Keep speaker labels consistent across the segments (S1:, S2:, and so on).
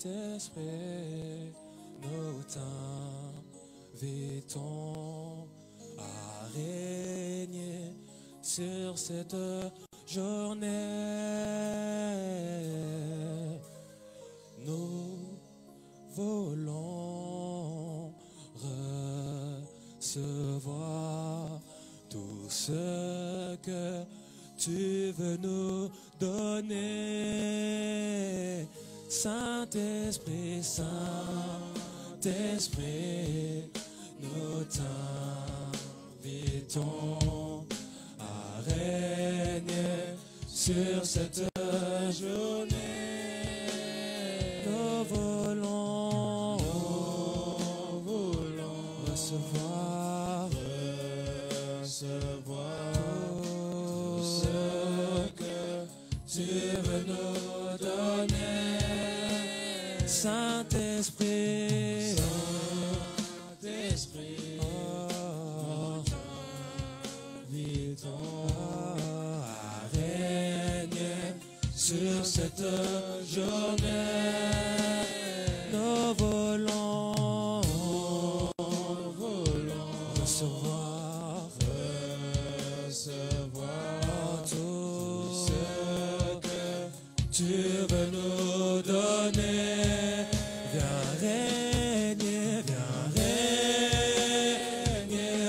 S1: Saint-Esprit, nous t'invitons à régner sur cette journée. Nous voulons recevoir tout ce que tu veux nous donner. Saint-Esprit, Saint-Esprit, nous t'invitons à régner sur cette journée. Nous voulons recevoir tout ce que tu veux nous donner. Saint-Esprit, Saint-Esprit, nous t'invitons à régner sur cette journée. Nous voulons recevoir tout ce que tu veux nous donner. Viens régner,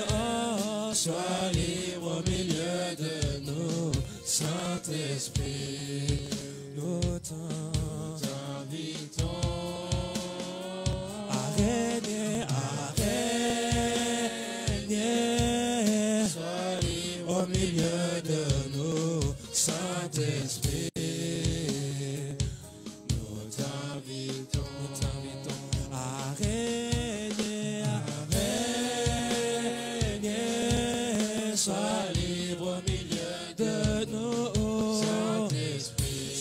S1: oh, sois libre au milieu de nous, Saint-Esprit, nous t'invitons à régner, sois libre au milieu de nous, Saint-Esprit. Sois libre au milieu de nous, Saint-Esprit,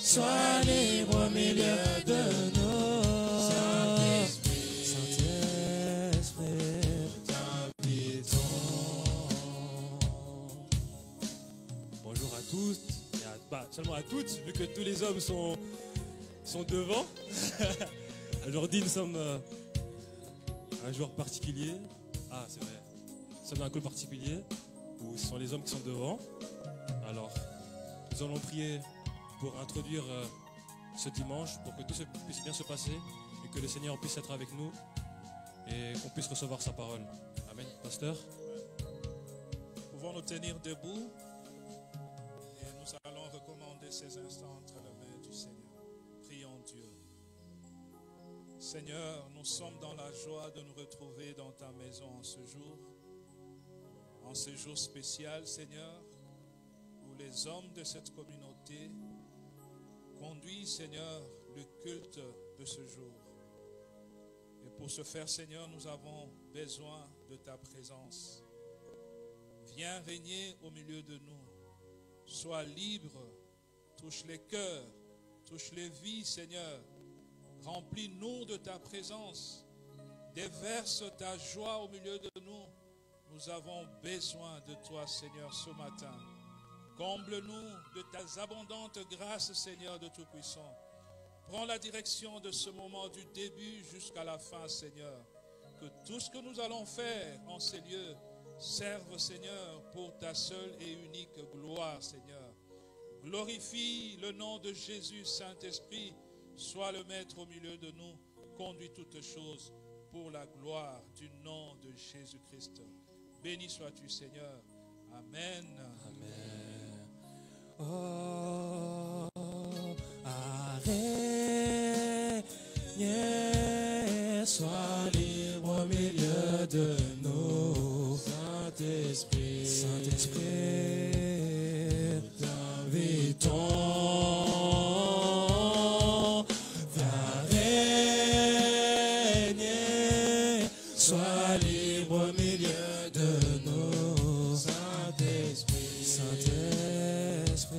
S1: sois libre au milieu de nous, Saint-Esprit, bonjour à tous. Seulement à toutes, vu que tous les hommes sont devant. Aujourd'hui, nous sommes un jour particulier. Ah, c'est vrai. Nous sommes dans un call particulier où ce sont les hommes qui sont devant. Alors, nous allons prier pour introduire ce dimanche, pour que tout puisse bien se passer et que le Seigneur puisse être avec nous et qu'on puisse recevoir sa parole. Amen. Pasteur.
S2: Pouvons nous tenir debout. Nous allons recommander ces instants entre les mains du Seigneur. Prions Dieu. Seigneur, nous sommes dans la joie de nous retrouver dans ta maison en ce jour spécial, Seigneur, où les hommes de cette communauté conduisent, Seigneur, le culte de ce jour. Et pour ce faire, Seigneur, nous avons besoin de ta présence. Viens régner au milieu de nous. Sois libre, touche les cœurs, touche les vies, Seigneur. Remplis-nous de ta présence. Déverse ta joie au milieu de nous. Nous avons besoin de toi, Seigneur, ce matin. Comble-nous de ta abondante grâce, Seigneur de Tout-Puissant. Prends la direction de ce moment du début jusqu'à la fin, Seigneur. Que tout ce que nous allons faire en ces lieux serve, Seigneur, pour ta seule et unique gloire, Seigneur. Glorifie le nom de Jésus, Saint-Esprit. Sois le maître au milieu de nous. Conduis toutes choses pour la gloire du nom de Jésus-Christ. Béni sois-tu, Seigneur. Amen.
S1: Amen. Oh, arrêtez, sois libre au milieu de nous. Saint-Esprit, Saint-Esprit, t'invitons, viens régner, sois libre au milieu de nous. Saint-Esprit, Saint-Esprit,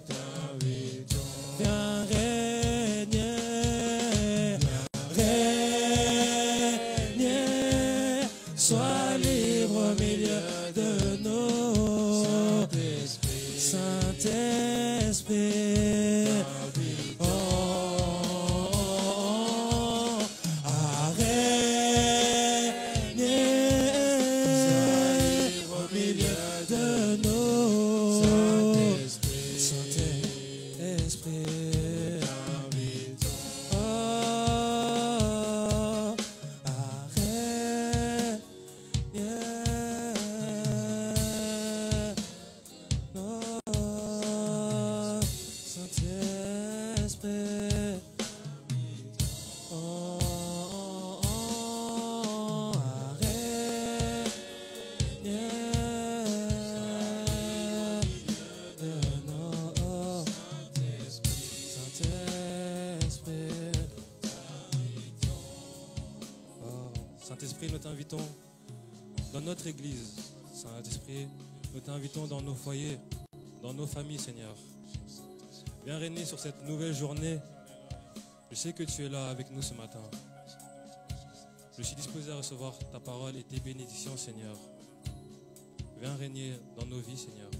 S1: t'invitons, viens régner. Saint-Esprit, nous t'invitons dans notre église. Saint-Esprit, nous t'invitons dans nos foyers, dans nos familles, Seigneur. Viens régner sur cette nouvelle journée. Je sais que tu es là avec nous ce matin. Je suis disposé à recevoir ta parole et tes bénédictions, Seigneur. Viens régner dans nos vies, Seigneur.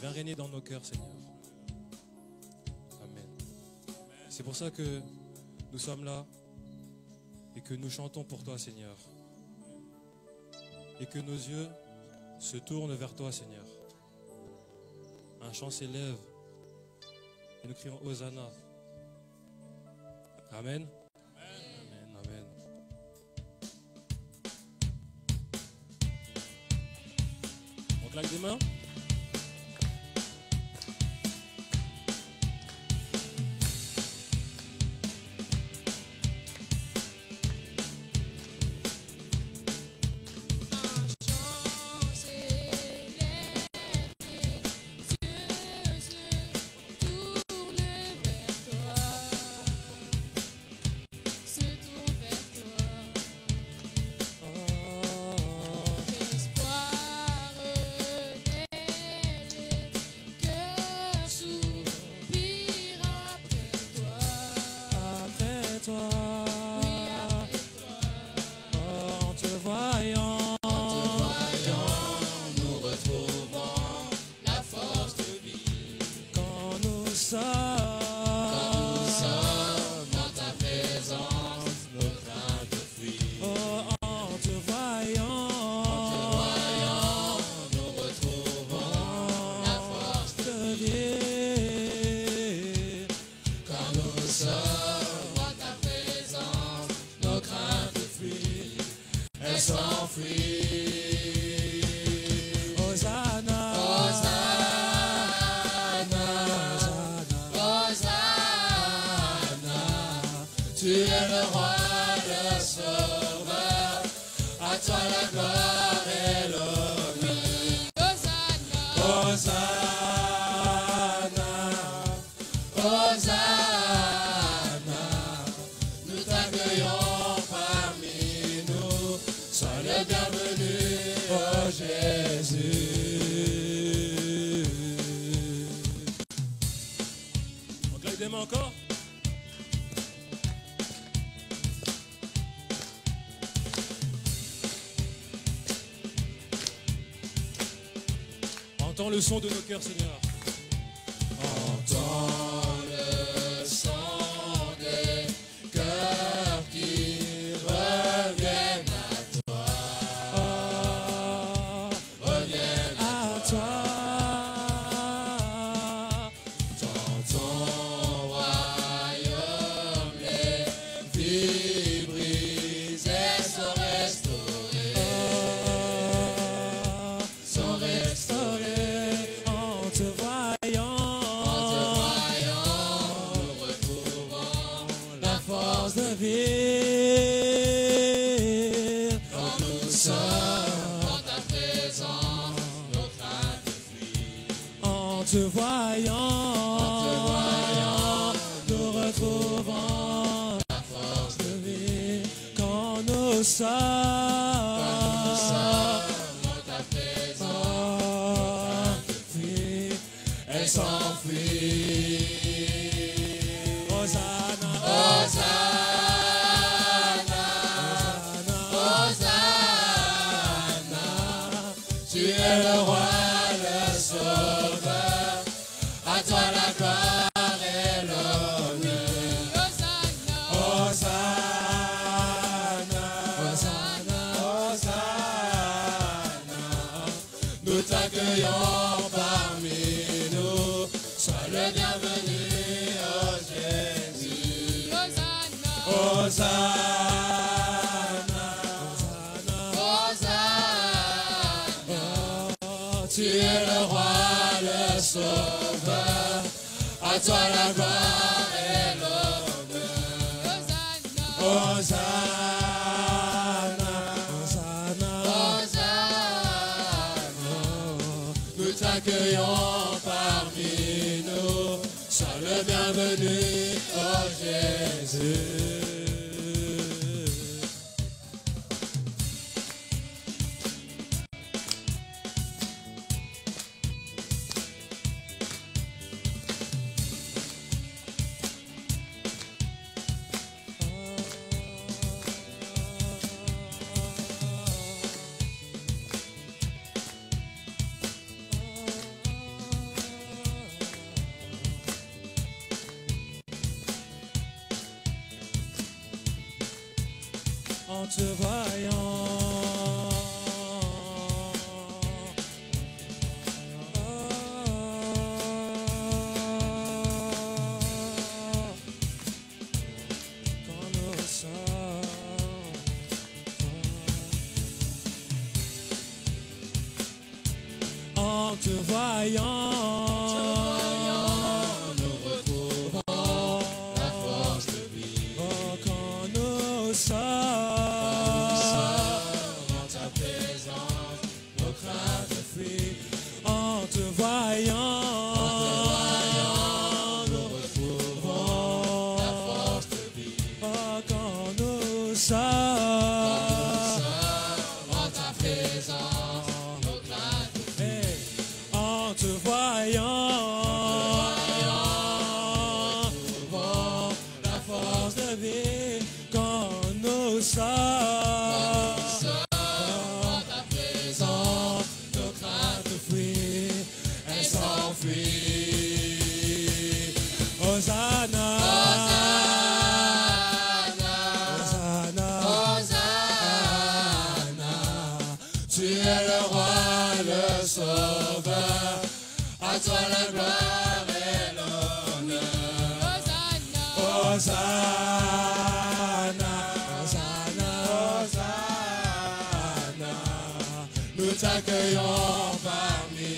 S1: Viens régner dans nos cœurs, Seigneur. Amen. C'est pour ça que nous sommes là et que nous chantons pour toi, Seigneur. Et que nos yeux se tournent vers toi, Seigneur. Un chant s'élève et nous crions Hosanna. Amen. Amen. Amen. On claque des mains. Encore. Entends le son de nos cœurs, Seigneur. Entends le son des cœurs qui reviennent à toi. Reviennent à toi. En te voyant, nous retrouvons la force de vie. Quand nous sommes dans ta présence, elle s'enfuit. Hosanna, Hosanna, Hosanna, tu es le roi, le sauveur. À toi la gloire et l'honneur. Hosanna, Hosanna, Hosanna. Nous t'accueillons parmi nous. Sois le bienvenu, oh Jésus. Hosanna, Hosanna, Hosanna. Tu es le roi, le sauveur. À toi la gloire et l'honneur. Hosanna, Hosanna, Hosanna. Nous t'accueillons parmi nous. Sois le bienvenu, oh Jésus. en te voyant. Quand nous sommes en te voyant. À toi la gloire et l'honneur. Hosanna, Hosanna, Hosanna. Nous t'accueillons parmi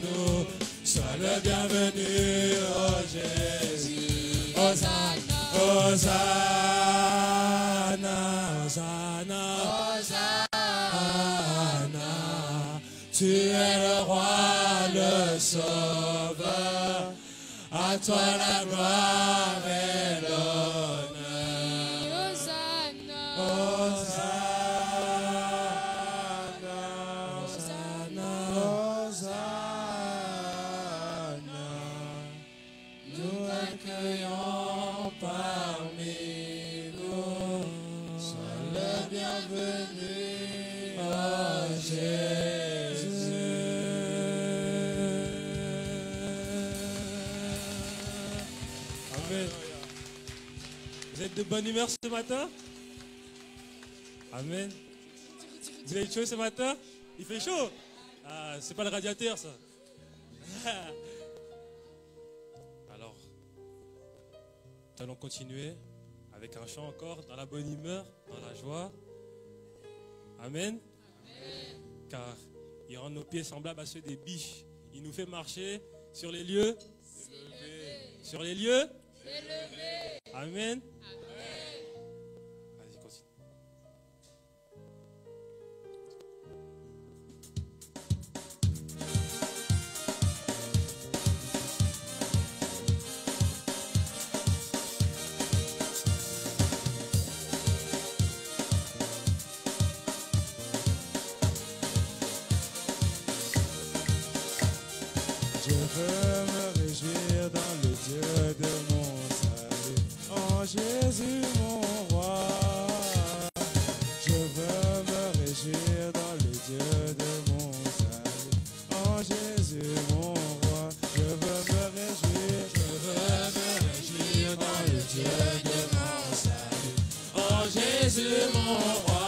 S1: nous. Sois le bienvenu, oh Jésus. Hosanna, Hosanna, Hosanna, Hosanna. Tu es le roi, le sauveur, à toi la gloire et l'honneur. Hosanna, Hosanna, Hosanna, Hosanna. Nous accueillons parmi nous, sois le bienvenu, oh Jésus. Vous êtes de bonne humeur ce matin? Amen. Vous avez chaud ce matin? Il fait chaud? Ah, c'est pas le radiateur ça. Alors, nous allons continuer avec un chant encore dans la bonne humeur, dans la joie. Amen. Amen. Car il rend nos pieds semblables à ceux des biches. Il nous fait marcher sur les lieux. Sur les lieux. Amen. Vas-y, continue.
S3: Je veux me réjouir dans le Dieu de mon salut, en Jésus mon roi. Je veux me réjouir dans le Dieu de mon salut, en Jésus mon roi. Je veux me réjouir dans le Dieu de mon salut, en Jésus mon roi.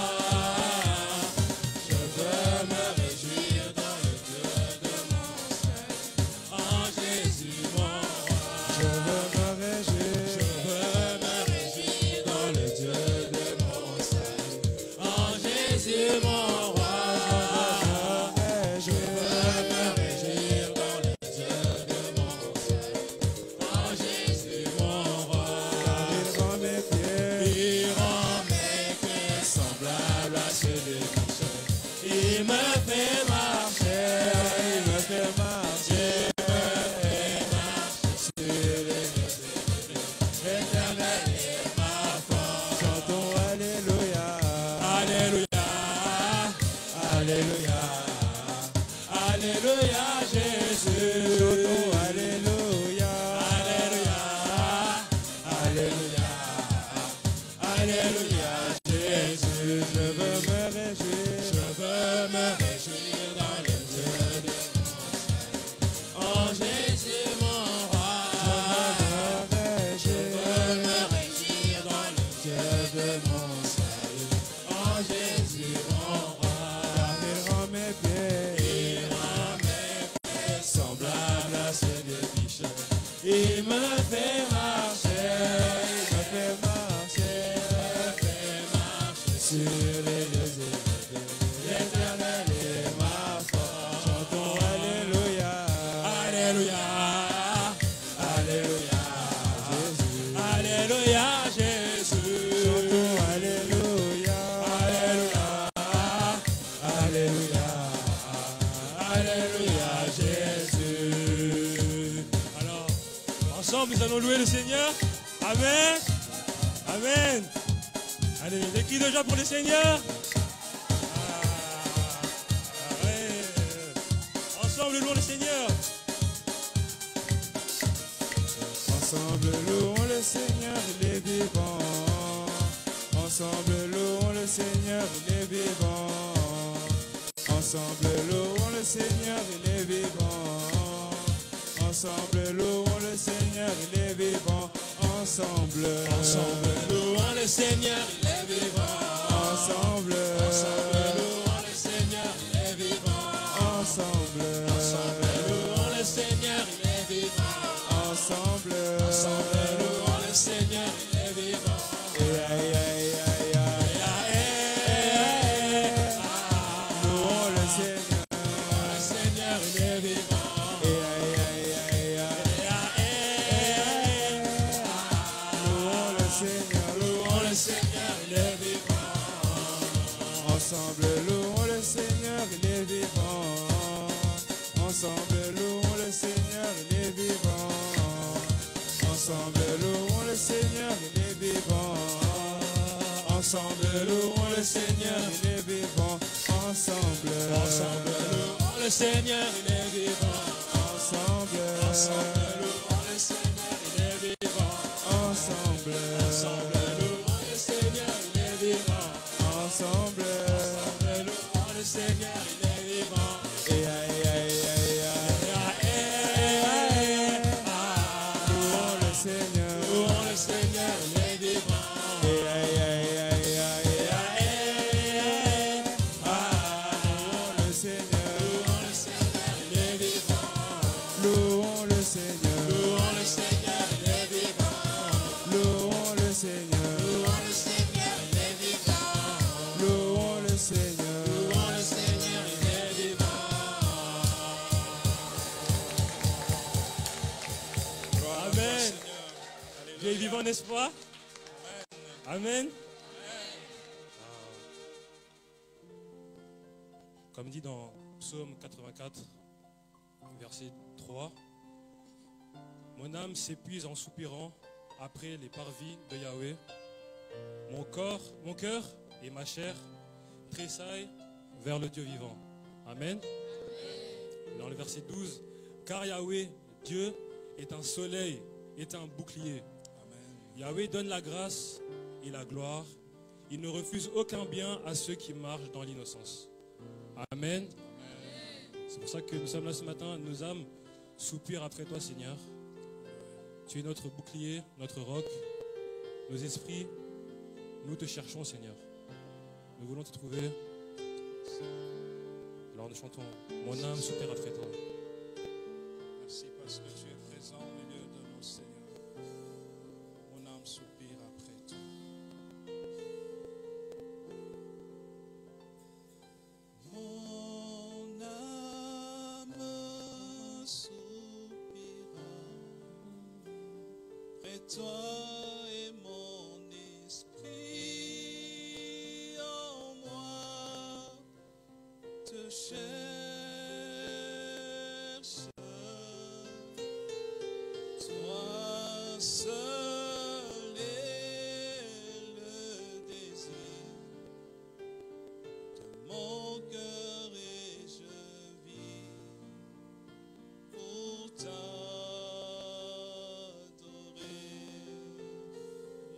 S1: ensemble, nous allons louer le Seigneur. Amen. Amen. Allez, des cris de joie pour le Seigneur. Ouais. Ensemble, louons le Seigneur.
S3: Ensemble, louons le Seigneur, il est vivant. Ensemble, louons le Seigneur, il est vivant. Ensemble, louons le Seigneur, il est vivant. Ensemble, louons le Seigneur, il est vivant. Ensemble,
S2: louons le Seigneur, il est vivant.
S3: ensemble,
S2: louons le Seigneur, il est vivant.
S3: ensemble,
S2: louons le Seigneur, il est vivant.
S3: ensemble,
S2: louons le Seigneur, il est vivant.
S3: aïe, aïe, aïe, aïe, aïe. Louons le Seigneur,
S2: Le Seigneur, il est vivant.
S3: aïe, aïe, aïe, aïe. Louons le Seigneur,
S2: Louons le Seigneur, il est vivant.
S3: ensemble, louons le Seigneur, il est vivant. Ensemble, louons le Seigneur, il est vivant. Ensemble, louons le Seigneur, il est vivant. Ensemble, louons le Seigneur, il est vivant. Ensemble,
S2: louons le Seigneur, il est vivant.
S3: ensemble,
S2: louons le Seigneur, il est vivant.
S3: ensemble,
S2: louons le Seigneur, il est vivant.
S3: ensemble,
S2: louons le Seigneur, il est vivant.
S3: aïe, aïe, aïe, aïe, aïe. Louons le Seigneur,
S2: Louons le Seigneur, il est vivant.
S3: aïe, aïe, aïe, aïe, aïe, aïe. Louons le Seigneur,
S2: Louons le Seigneur, il est vivant.
S3: louons le Seigneur,
S2: Louons le Seigneur, il est vivant.
S3: louons le Seigneur,
S2: Louons le Seigneur, il est vivant.
S3: louons le Seigneur.
S2: Louons le Seigneur, il est vivant.
S1: Amen. Dieu est vivant, n'est-ce pas? Amen. Comme dit dans Psaume 84, verset 3, mon âme s'épuise en soupirant après les parvis de Yahweh. Mon cœur et ma chair tressaillent vers le Dieu vivant. Amen. Dans le verset 12, car Yahweh, Dieu, est un soleil, est un bouclier. Yahweh donne la grâce et la gloire. Il ne refuse aucun bien à ceux qui marchent dans l'innocence. Amen. C'est pour ça que nous sommes là ce matin. Nos âmes soupirent après toi, Seigneur. Tu es notre bouclier, notre roc. Nos esprits, nous te cherchons, Seigneur. Nous voulons te trouver. Alors nous chantons, mon âme soupire après toi.
S2: Merci parce que tu es présent au milieu de nous, Seigneur. Mon âme soupire après toi. Mon âme soupira après toi et mon esprit en moi te cherche. Toi seul est le désir de mon cœur et je vis pour t'adorer.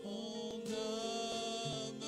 S2: Mon âme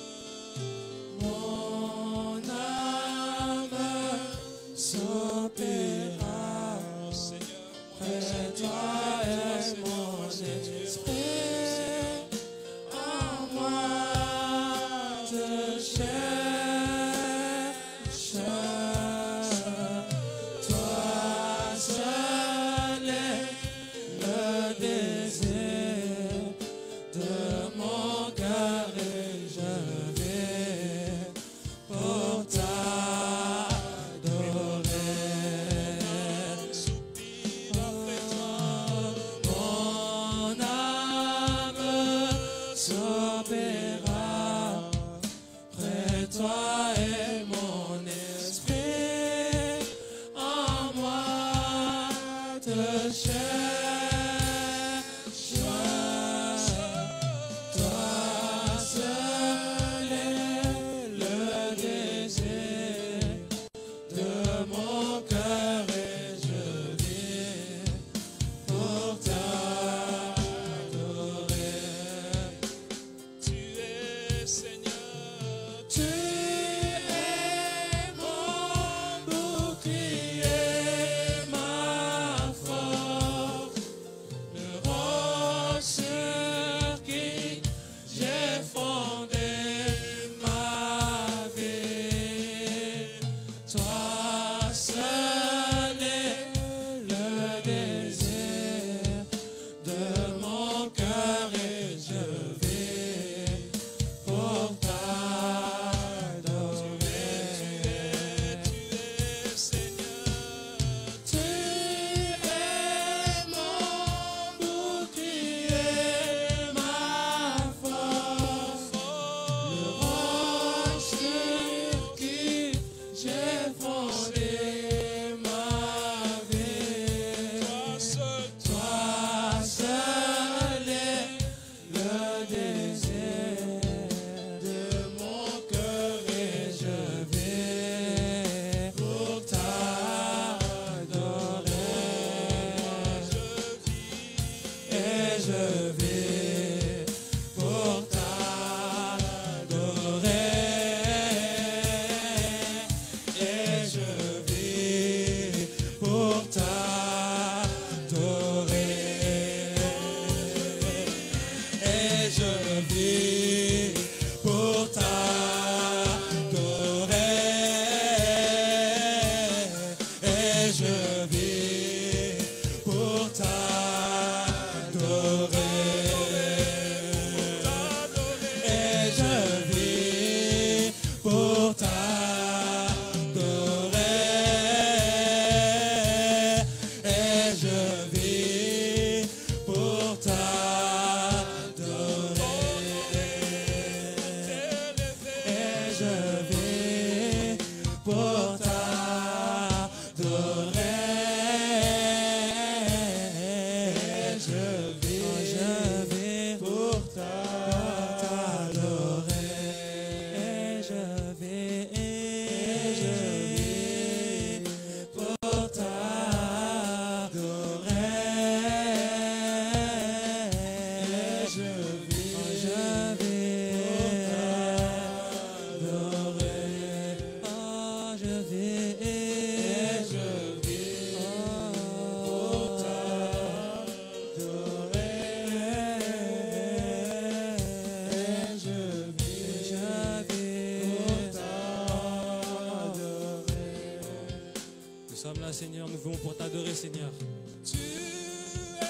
S1: Nous sommes là, Seigneur, nous venons pour t'adorer, Seigneur.
S2: Tu es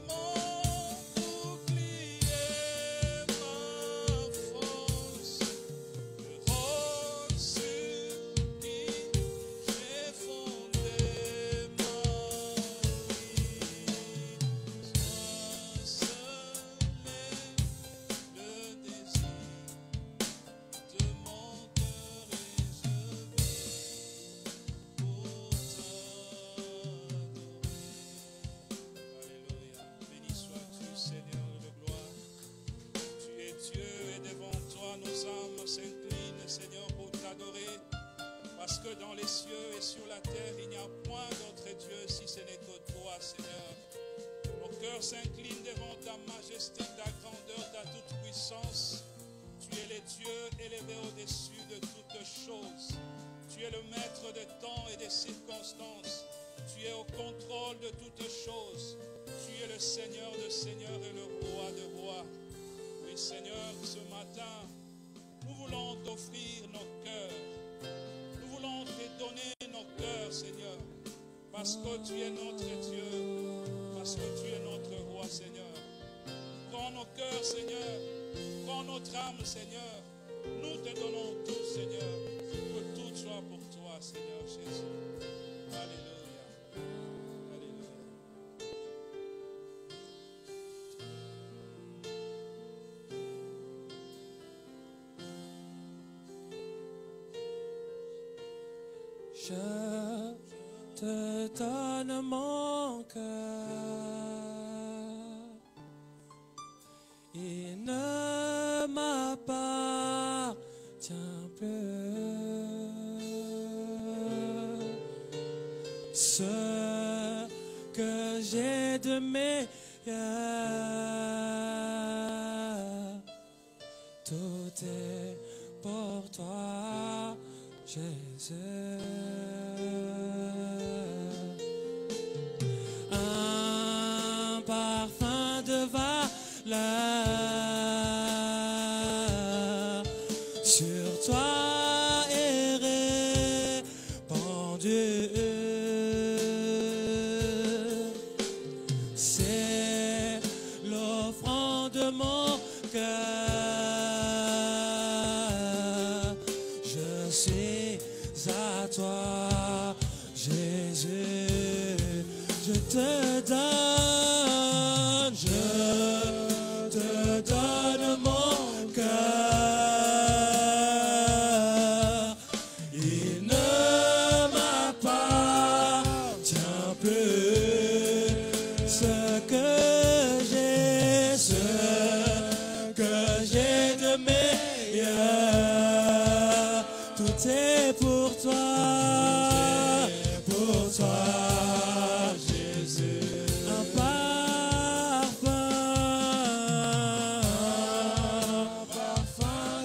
S2: mon bouclier, ma force, le roc sur qui j'ai fondé ma vie. Sois seul le désir de mon cœur et je vis pour Alléluia. Béni sois-tu, Seigneur de gloire. Tu es Dieu et devant toi nos âmes s'inclinent, Seigneur, pour t'adorer. Parce que dans les cieux et sur la terre, il n'y a point d'autre Dieu si ce n'est que toi, Seigneur. Nos cœurs s'inclinent devant ta majesté, ta grandeur, ta toute puissance. Tu es le Dieu élevé au-dessus de toutes choses. Tu es le maître des temps et des circonstances. Tu es au contrôle de toutes choses. Tu es le Seigneur de seigneurs et le roi de rois. Oui, Seigneur, ce matin, nous voulons t'offrir nos cœurs. Nous voulons te donner nos cœurs, Seigneur, parce que tu es notre Dieu, parce que tu es notre roi, Seigneur. Prends nos cœurs, Seigneur. Prends notre âme, Seigneur. Nous te donnons tout, Seigneur. Que tout soit pour toi, Seigneur Jésus. Alléluia. Alléluia.
S3: Je te donne mon cœur. Il ne m'appartient plus. Ce que j'ai de meilleur, tout est pour toi, Jésus. Un parfum de valeur sur toi est répandu. C'est l'offrande de mon cœur. Je suis à toi, Jésus. Je te donne, mon cœur. Il ne m'appartient plus. Ce que j'ai de meilleur, tout est pour toi, Jésus. Un parfum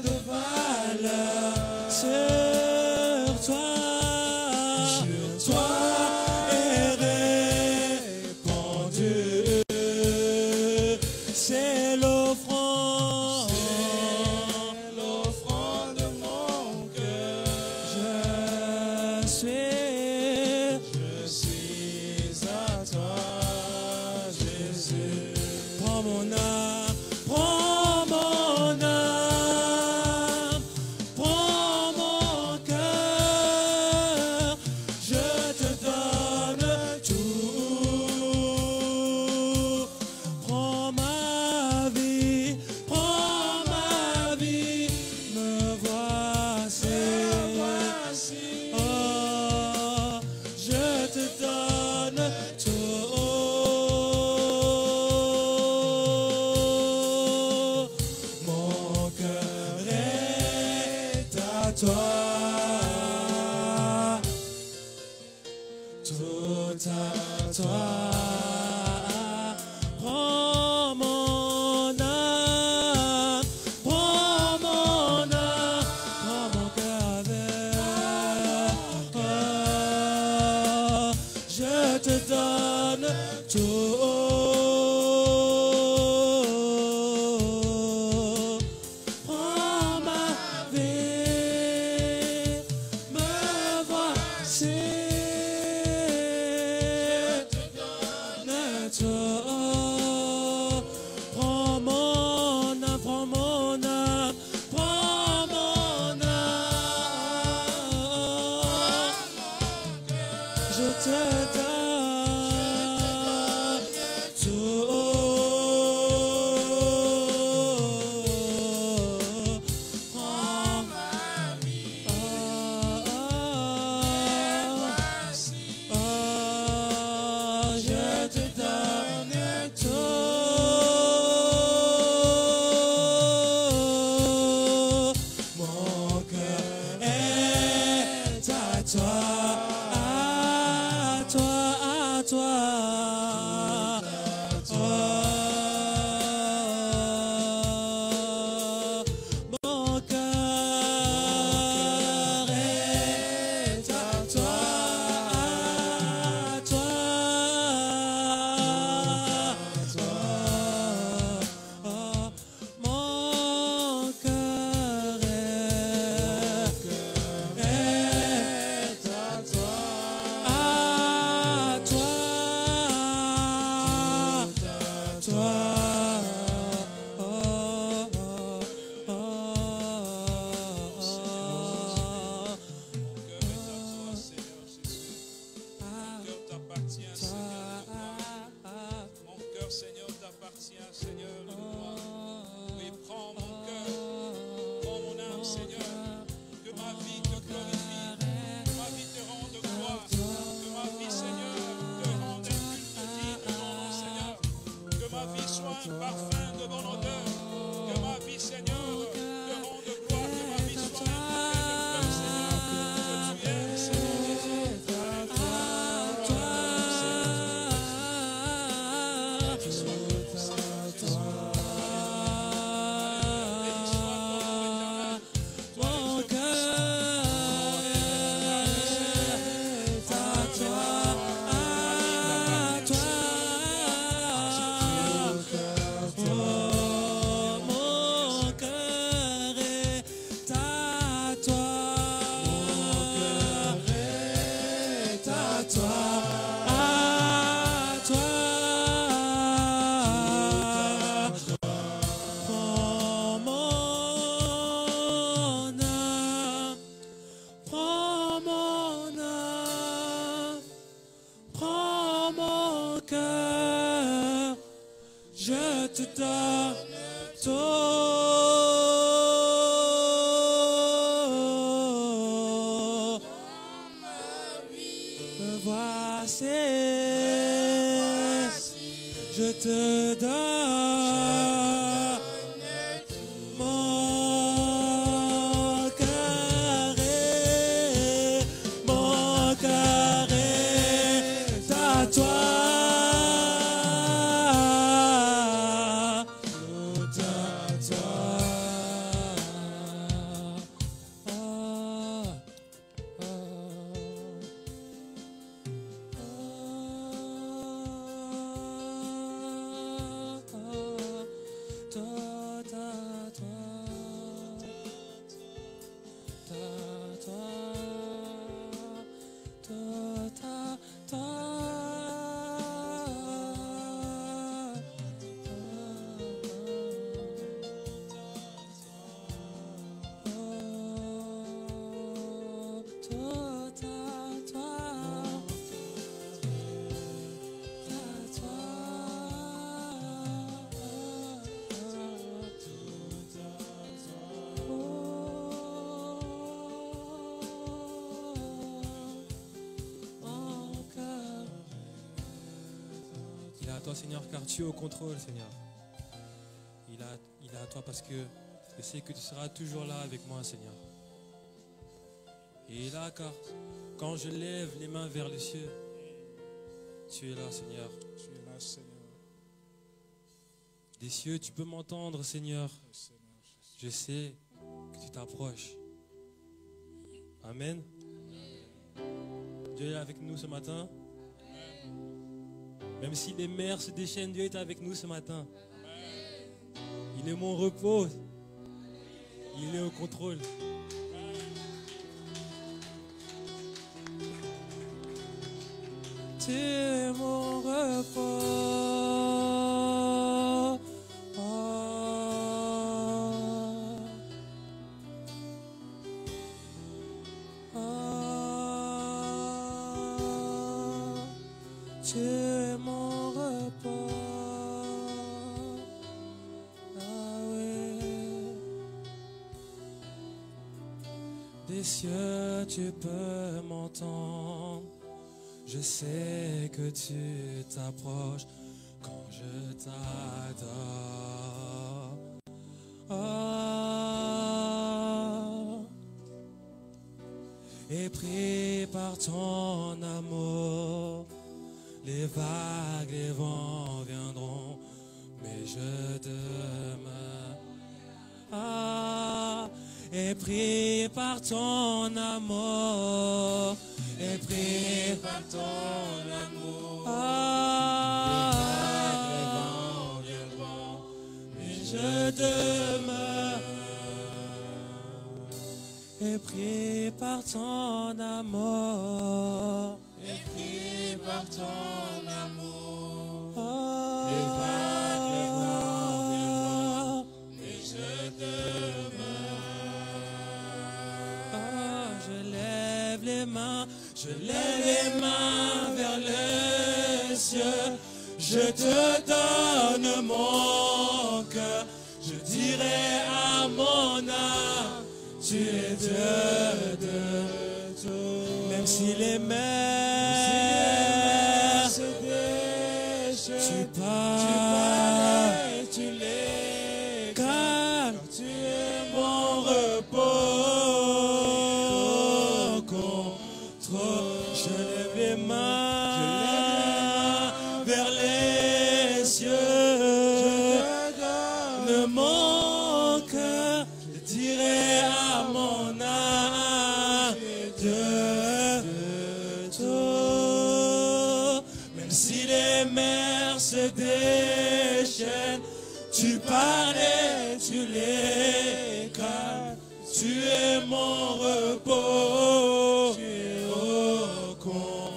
S3: de valeur sur toi est répandu. C'est l'offrande de mon cœur. Je suis à toi, Jésus. Prends mon âme, prends mon cœur. Je te donne tout. Prends ma vie, me voici. Oh, je te donne tout. Mon cœur est à toi. Tout à toi. Prends mon âme, prends mon cœur avec. Oh, je te donne tout. Prends ma te donne tout. Me voici, je te donne mon cœur est à toi. Toi, Seigneur, car tu es au contrôle, Seigneur. Il est à toi parce que je sais que tu seras toujours là avec moi, Seigneur. Et là, car quand je lève les mains vers les cieux, tu es là, Seigneur.
S2: Tu es là, Seigneur.
S3: Des cieux, tu peux m'entendre, Seigneur.
S2: Seigneur Jésus.
S3: Je sais que tu t'approches. Amen. Dieu est avec nous ce matin. Même si les mers se déchaînent, Dieu est avec nous ce matin. Il est mon repos. Il est au contrôle. Tu es mon repos. Tu es mon repos. Ah oui. Des cieux, tu peux m'entendre. Je sais que tu t'approches quand je t'adore. Oh. Et pris par ton amour, les vagues, les vents viendront, mais je demeure. Ah, et pris par ton amour, et pris par ton amour. Ah, les vagues, les vents viendront, mais je demeure. Et pris par ton amour.
S2: Épris par ton amour,
S3: Oh,
S2: les vagues, les vents viendront, mais je demeure.
S3: oh, je lève les mains vers le ciel. Je te donne mon cœur, je dirai à mon âme, tu es Dieu de tout. Même si les mers se déchaînent, tu pars, tu les calmes, tu es mon repos. Contre, je lève les mains vers les cieux. De mon cœur, je dirai à mon âme, Dieu de tout. Même si les mers se déchaînent, tu parlais, tu les calmes, tu es mon repos, tu es au contrôle.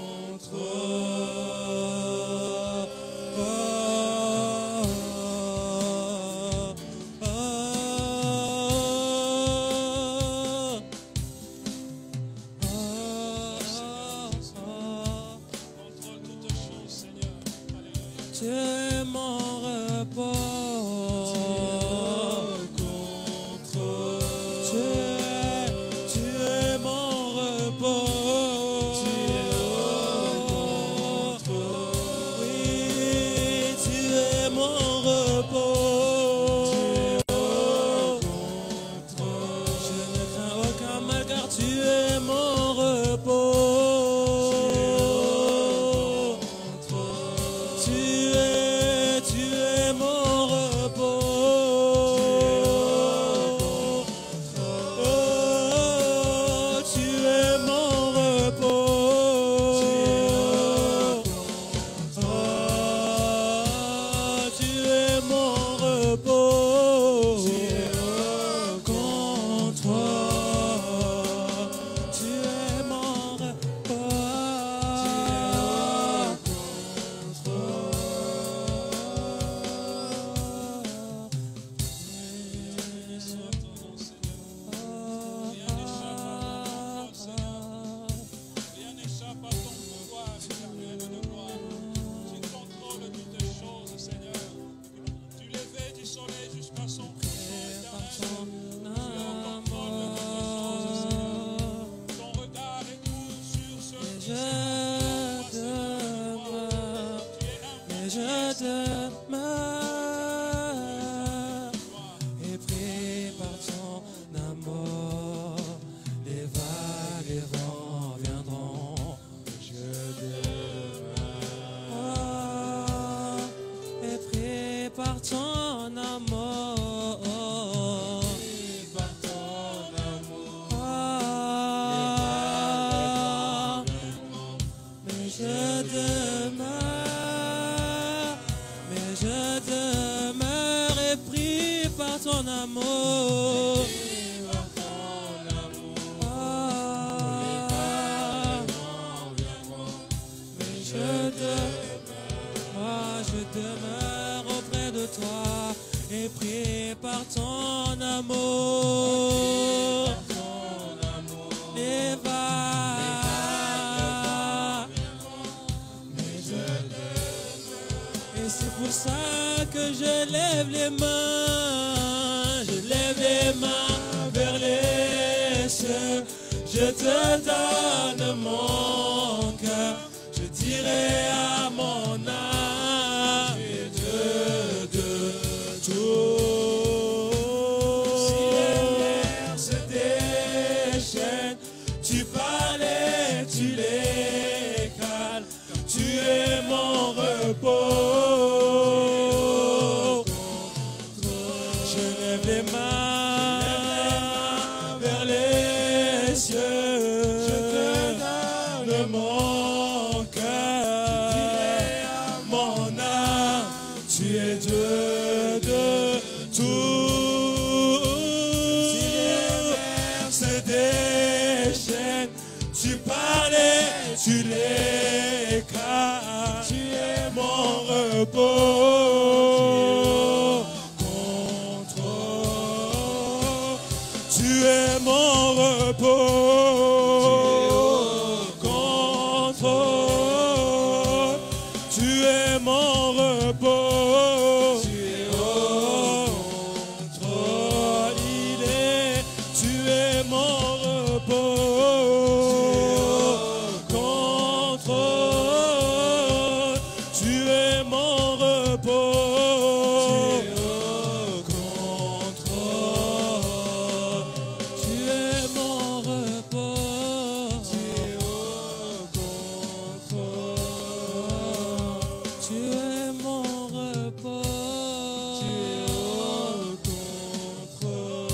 S2: Contrôle toutes choses, Seigneur. Alléluia.
S3: Tu es mon repos.
S1: lève les mains vers les cieux. Je te donne mon cœur, je dirai à mon âme, tu es Dieu de tout. Si les mers se déchaînent, tu parlais, tu les cales, tu es mon repos. Je lève les mains vers les cieux. Je te donne mon cœur, mon âme, tu es Dieu de tout. Si les mers se déchaînent, tu parlais, tu les cales, tu es mon repos. Contrôle, tu es mon repos. Contrôle, tu es mon repos. Tu es au contrôle, il est, tu es mon repos. Contrôle, tu es mon repos. Contrôle, tu es mon repos. Tu es au contrôle, tu es mon repos. Tu es au contrôle,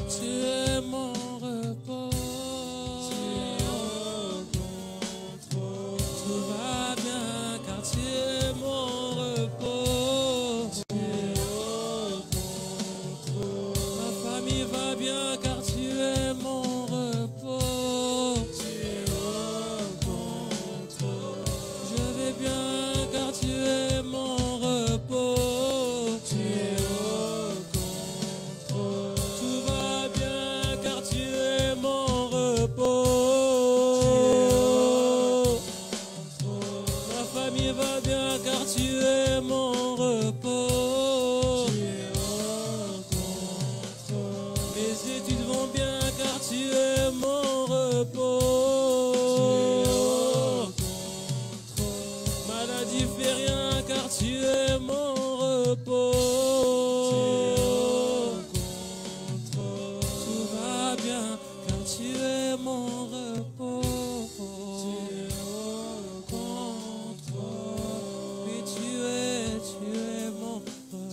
S1: tu es mon repos. Tu es au contrôle, tout va bien car tu es mon repos. Tu es au contrôle, ma famille va bien car tu es mon repos. Tu es au contrôle, je vais bien car tu es mon repos. Tu es au contrôle, tout va bien car tu es mon repos. Tu es au contrôle, ma famille va bien car tu es mon repos. Tu es au contrôle, mes études vont bien car tu es mon repos. Tu es au contrôle, maladie fait rien car tu es mon repos. Tu es au contrôle, tout va bien car tu es mon repos. Tu es au contrôle, oui tu es mon repos.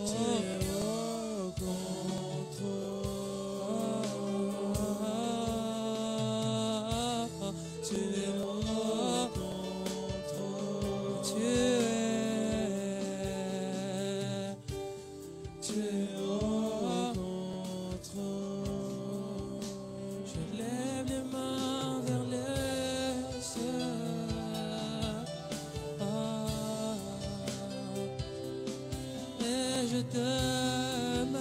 S1: Tu es au contrôle, tu es au contrôle, tu es au contrôle. Je lève les mains vers les cieux. Et je t'aime.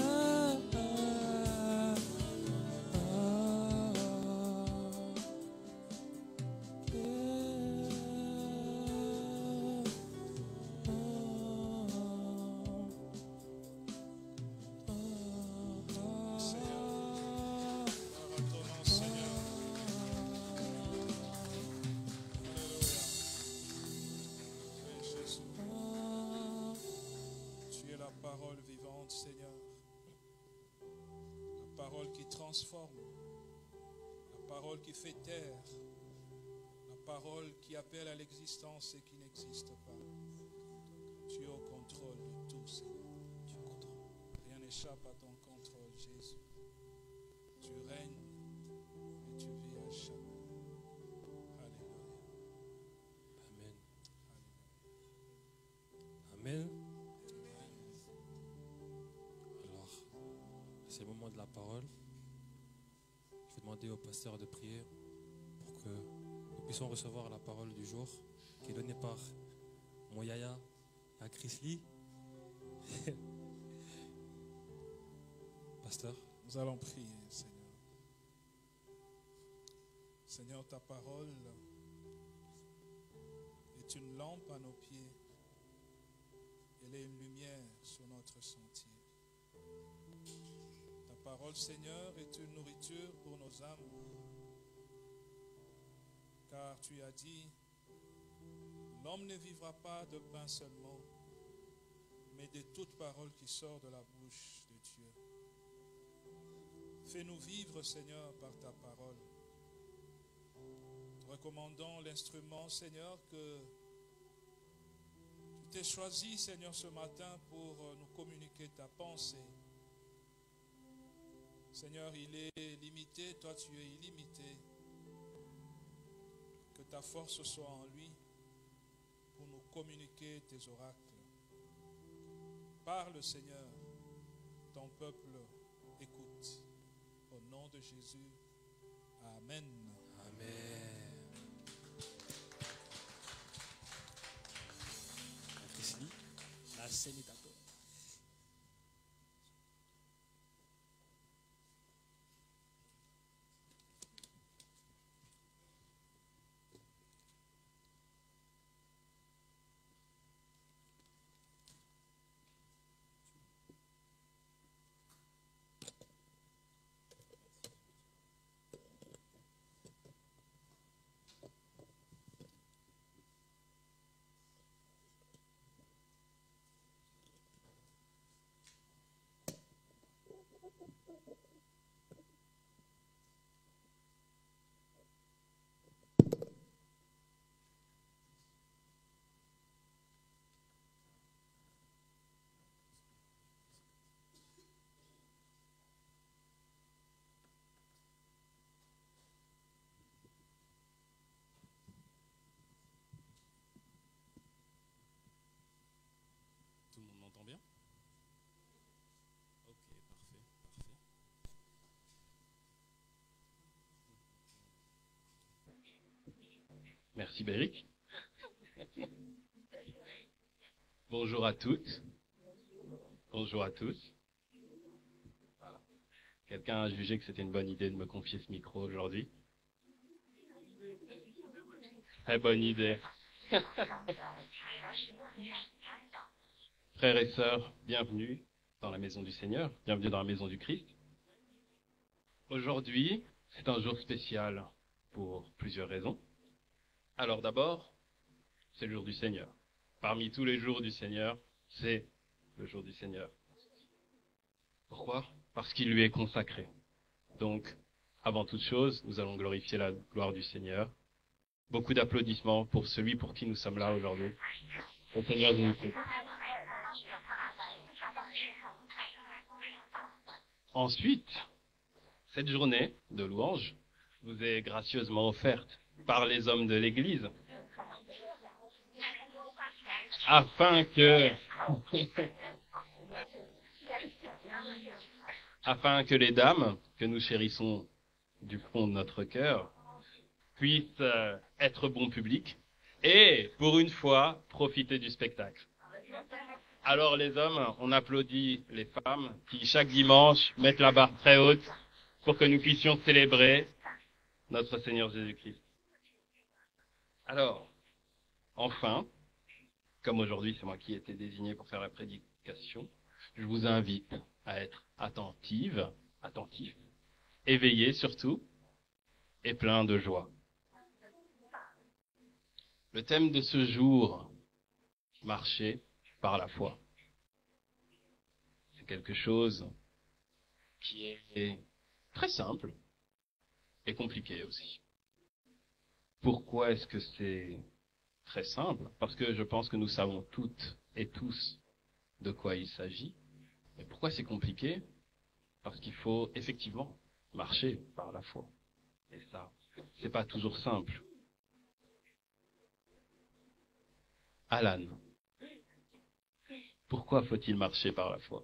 S2: Parole vivante, Seigneur. La parole qui transforme. La parole qui fait taire. La parole qui appelle à l'existence et qui n'existe pas. Tu es au contrôle de tout, Seigneur. Rien n'échappe à ton contrôle, Jésus. Tu règnes et tu vis à jamais. Alléluia.
S1: Amen. Amen. Alors, c'est le moment de la parole. Je vais demander au pasteur de prier pour que nous puissions recevoir la parole du jour qui est donnée par mon yaya à Chris Lee. Pasteur.
S2: Nous allons prier, Seigneur. Seigneur, ta parole est une lampe à nos pieds qu'elle est une lumière sur notre sentier. Ta parole, Seigneur, est une nourriture pour nos âmes, car tu as dit, l'homme ne vivra pas de pain seulement, mais de toute parole qui sort de la bouche de Dieu. Fais-nous vivre, Seigneur, par ta parole. Te recommandons l'instrument, Seigneur, que tu t'es choisi, Seigneur, ce matin pour nous communiquer ta pensée. Seigneur, il est limité, toi tu es illimité. Que ta force soit en lui pour nous communiquer tes oracles. Parle, Seigneur, ton peuple écoute. Au nom de Jésus, Amen.
S1: Amen. Christine, la scène est à toi. Tout le monde m'entend bien? Ok, parfait, parfait.
S4: Merci Béric. Bonjour à toutes. Bonjour à tous. Quelqu'un a jugé que c'était une bonne idée de me confier ce micro aujourd'hui. Très bonne idée. Frères et sœurs, bienvenue dans la maison du Seigneur, bienvenue dans la maison du Christ. Aujourd'hui, c'est un jour spécial pour plusieurs raisons. Alors d'abord, c'est le jour du Seigneur. Parmi tous les jours du Seigneur, c'est le jour du Seigneur. Pourquoi? Parce qu'il lui est consacré. Donc, avant toute chose, nous allons glorifier la gloire du Seigneur. Beaucoup d'applaudissements pour celui pour qui nous sommes là aujourd'hui. Au Seigneur Jésus-Christ. Ensuite, cette journée de louange vous est gracieusement offerte par les hommes de l'Église afin que les dames que nous chérissons du fond de notre cœur puissent être bon public et, pour une fois, profiter du spectacle. Alors les hommes, on applaudit les femmes qui, chaque dimanche, mettent la barre très haute pour que nous puissions célébrer notre Seigneur Jésus-Christ. Alors, enfin, comme aujourd'hui c'est moi qui ai été désigné pour faire la prédication, je vous invite à être attentifs, éveillés surtout, et pleins de joie. Le thème de ce jour, marcher par la foi. C'est quelque chose qui est très simple et compliqué aussi. Pourquoi est-ce que c'est très simple? Parce que je pense que nous savons toutes et tous de quoi il s'agit. Mais pourquoi c'est compliqué? Parce qu'il faut effectivement marcher par la foi. Et ça, c'est pas toujours simple. Alan, pourquoi faut-il marcher par la foi?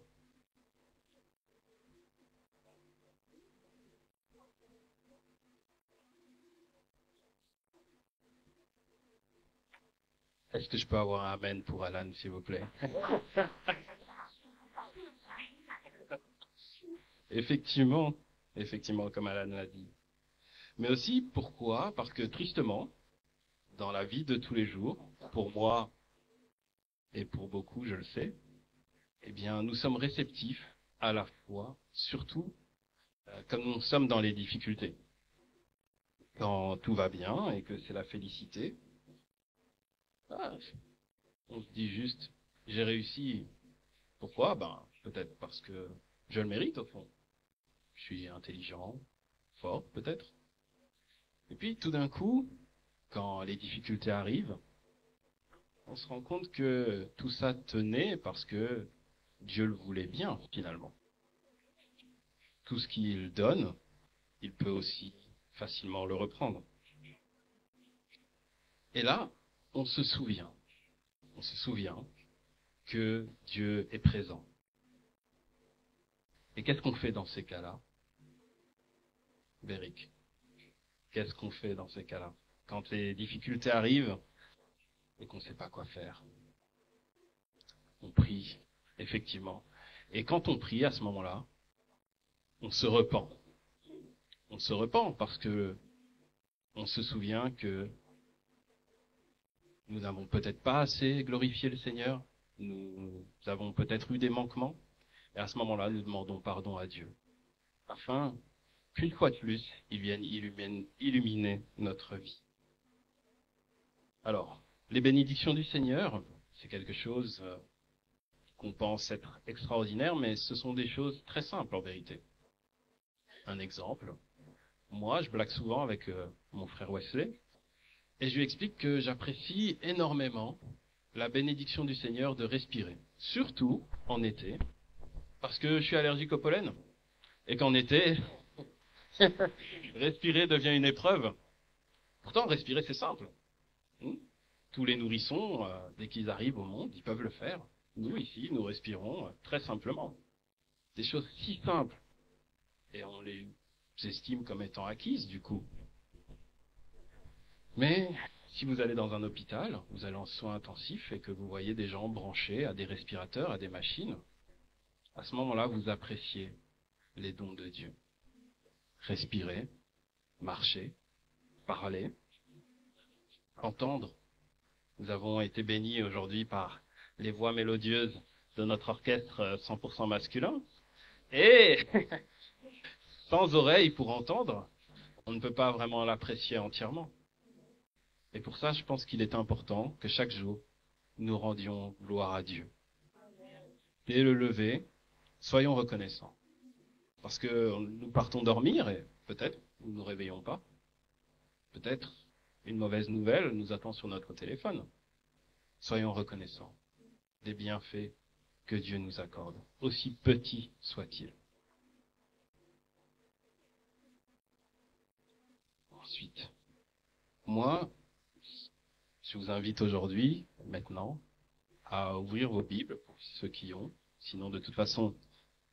S4: Est-ce que je peux avoir un amen pour Alan, s'il vous plaît? Effectivement, comme Alan l'a dit. Mais aussi, pourquoi? Parce que tristement, dans la vie de tous les jours, pour moi et pour beaucoup, je le sais, eh bien, nous sommes réceptifs à la foi, surtout comme nous sommes dans les difficultés. Quand tout va bien et que c'est la félicité, on se dit juste, j'ai réussi. Pourquoi? Peut-être parce que je le mérite au fond. Je suis intelligent, fort peut-être. Et puis tout d'un coup, quand les difficultés arrivent, on se rend compte que tout ça tenait parce que Dieu le voulait bien finalement. Tout ce qu'il donne, il peut aussi facilement le reprendre. Et là, on se souvient que Dieu est présent. Et qu'est-ce qu'on fait dans ces cas-là, Béric? Qu'est-ce qu'on fait dans ces cas-là? Quand les difficultés arrivent et qu'on ne sait pas quoi faire. On prie, effectivement. Et quand on prie à ce moment-là, on se repent. On se repent parce que on se souvient que nous n'avons peut-être pas assez glorifié le Seigneur. Nous avons peut-être eu des manquements. Et à ce moment-là, nous demandons pardon à Dieu. Afin qu'une fois de plus, il vienne illuminer notre vie. Alors, les bénédictions du Seigneur, c'est quelque chose qu'on pense être extraordinaire, mais ce sont des choses très simples en vérité. Un exemple, moi je blague souvent avec mon frère Wesley, et je lui explique que j'apprécie énormément la bénédiction du Seigneur de respirer, surtout en été, parce que je suis allergique au pollen, et qu'en été, respirer devient une épreuve. Pourtant, respirer c'est simple. Tous les nourrissons, dès qu'ils arrivent au monde, ils peuvent le faire. Nous, ici, nous respirons très simplement. Des choses si simples. Et on les estime comme étant acquises, du coup. Mais si vous allez dans un hôpital, vous allez en soins intensifs et que vous voyez des gens branchés à des respirateurs, à des machines, à ce moment-là, vous appréciez les dons de Dieu. Respirer, marcher, parler, entendre. Nous avons été bénis aujourd'hui par les voix mélodieuses de notre orchestre 100% masculin. Et sans oreille pour entendre, on ne peut pas vraiment l'apprécier entièrement. Et pour ça, je pense qu'il est important que chaque jour, nous rendions gloire à Dieu. Dès le lever, soyons reconnaissants. Parce que nous partons dormir et peut-être nous ne nous réveillons pas. Peut-être une mauvaise nouvelle nous attend sur notre téléphone. Soyons reconnaissants des bienfaits que Dieu nous accorde, aussi petits soient-ils. Ensuite, moi, je vous invite aujourd'hui, maintenant, à ouvrir vos Bibles, pour ceux qui ont. Sinon, de toute façon,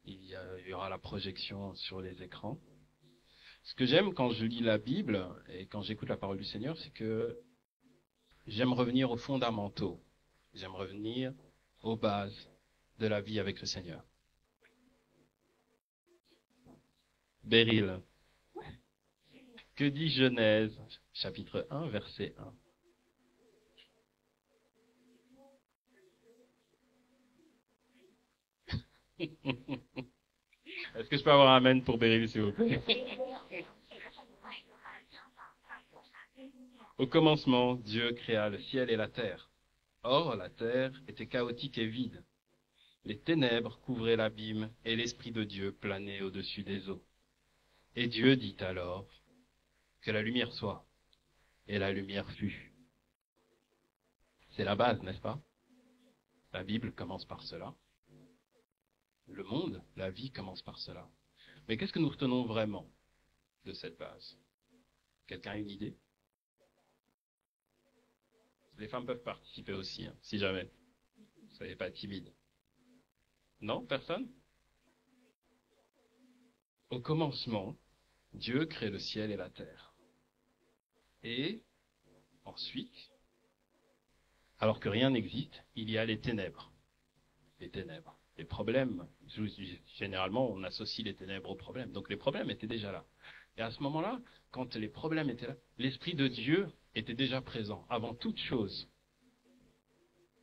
S4: il y aura la projection sur les écrans. Ce que j'aime quand je lis la Bible et quand j'écoute la parole du Seigneur, c'est que j'aime revenir aux fondamentaux. J'aime revenir aux bases de la vie avec le Seigneur. Beryl, que dit Genèse, chapitre 1, verset 1? Est-ce que je peux avoir un amen pour Beryl, s'il vous plaît? Au commencement, Dieu créa le ciel et la terre. Or, la terre était chaotique et vide. Les ténèbres couvraient l'abîme et l'Esprit de Dieu planait au-dessus des eaux. Et Dieu dit alors que la lumière soit. Et la lumière fut. C'est la base, n'est-ce pas? La Bible commence par cela. Le monde, la vie commence par cela. Mais qu'est-ce que nous retenons vraiment de cette base? Quelqu'un a une idée? Les femmes peuvent participer aussi, hein, si jamais. Ne soyez pas timide. Non, personne? Au commencement, Dieu crée le ciel et la terre. Et ensuite, alors que rien n'existe, il y a les ténèbres. Les ténèbres. Les problèmes, généralement, on associe les ténèbres aux problèmes. Donc les problèmes étaient déjà là. Et à ce moment-là, quand les problèmes étaient là, l'Esprit de Dieu était déjà présent, avant toute chose.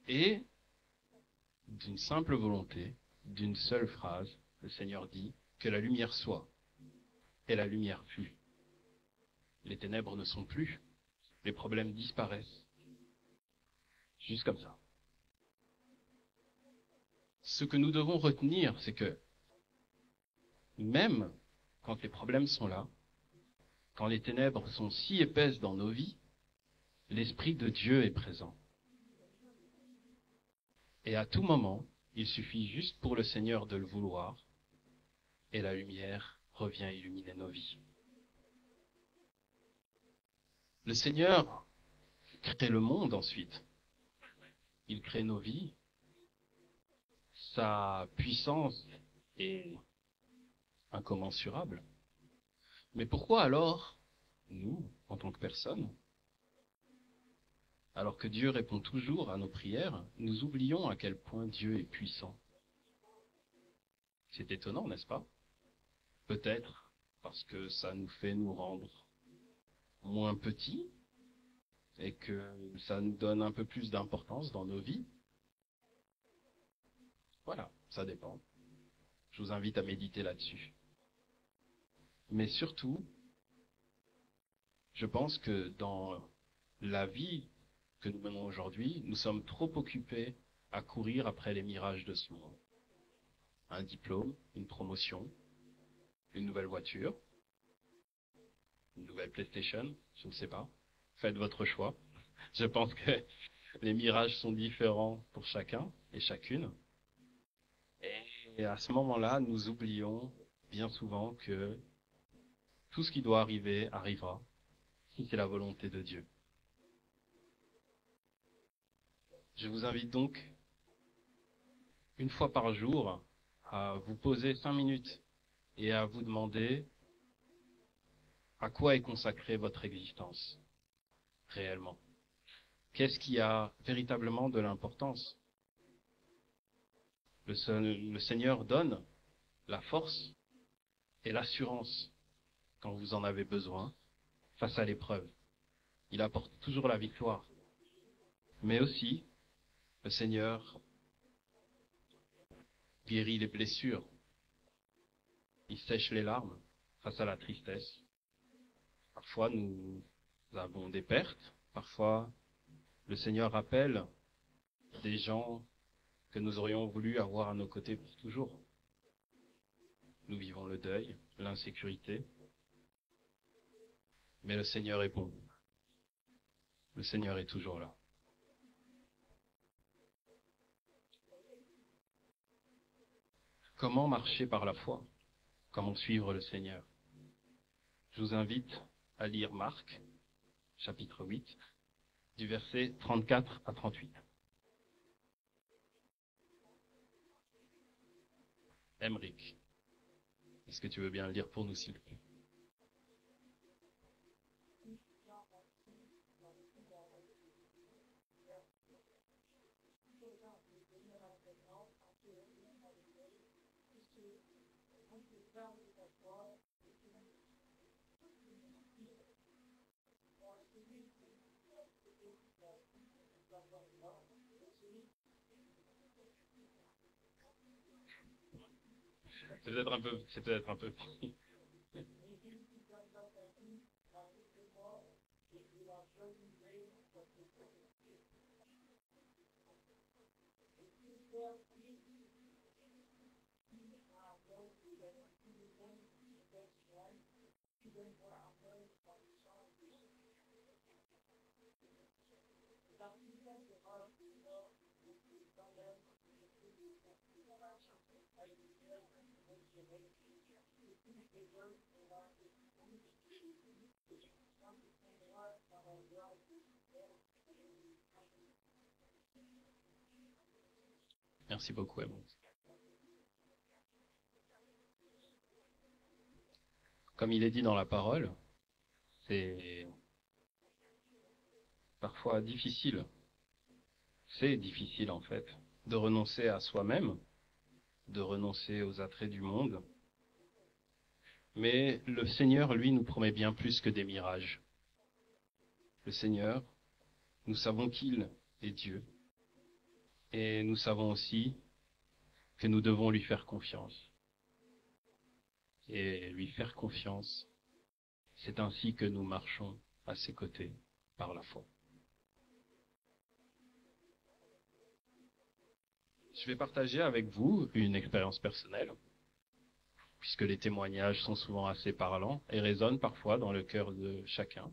S4: Et d'une simple volonté, d'une seule phrase, le Seigneur dit que la lumière soit, et la lumière fut. Les ténèbres ne sont plus, les problèmes disparaissent. Juste comme ça. Ce que nous devons retenir, c'est que même quand les problèmes sont là, quand les ténèbres sont si épaisses dans nos vies, l'Esprit de Dieu est présent. Et à tout moment, il suffit juste pour le Seigneur de le vouloir, et la lumière revient illuminer nos vies. Le Seigneur crée le monde ensuite. Il crée nos vies. Sa puissance est incommensurable. Mais pourquoi alors, nous, en tant que personnes, alors que Dieu répond toujours à nos prières, nous oublions à quel point Dieu est puissant? C'est étonnant, n'est-ce pas? Peut-être parce que ça nous fait nous rendre moins petits et que ça nous donne un peu plus d'importance dans nos vies. Voilà, ça dépend. Je vous invite à méditer là-dessus. Mais surtout, je pense que dans la vie que nous menons aujourd'hui, nous sommes trop occupés à courir après les mirages de ce monde. Un diplôme, une promotion, une nouvelle voiture, une nouvelle PlayStation, je ne sais pas. Faites votre choix. Je pense que les mirages sont différents pour chacun et chacune. Et à ce moment-là, nous oublions bien souvent que tout ce qui doit arriver arrivera, si c'est la volonté de Dieu. Je vous invite donc, une fois par jour, à vous poser 5 minutes et à vous demander à quoi est consacrée votre existence, réellement. Qu'est-ce qui a véritablement de l'importance? Le Seigneur donne la force et l'assurance quand vous en avez besoin face à l'épreuve. Il apporte toujours la victoire. Mais aussi, le Seigneur guérit les blessures. Il sèche les larmes face à la tristesse. Parfois, nous avons des pertes. Parfois, le Seigneur appelle des gens que nous aurions voulu avoir à nos côtés pour toujours. Nous vivons le deuil, l'insécurité. Mais le Seigneur est bon. Le Seigneur est toujours là. Comment marcher par la foi? Comment suivre le Seigneur? Je vous invite à lire Marc, chapitre 8, du verset 34 à 38. Emmerich, est-ce que tu veux bien le lire pour nous, s'il te plaît? C'est peut-être un peu. Merci beaucoup, Emma. Comme il est dit dans la parole, c'est parfois difficile. C'est difficile, en fait, de renoncer à soi-même, de renoncer aux attraits du monde. Mais le Seigneur, lui, nous promet bien plus que des mirages. Le Seigneur, nous savons qu'il est Dieu. Et nous savons aussi que nous devons lui faire confiance. Et lui faire confiance, c'est ainsi que nous marchons à ses côtés par la foi. Je vais partager avec vous une expérience personnelle, puisque les témoignages sont souvent assez parlants et résonnent parfois dans le cœur de chacun,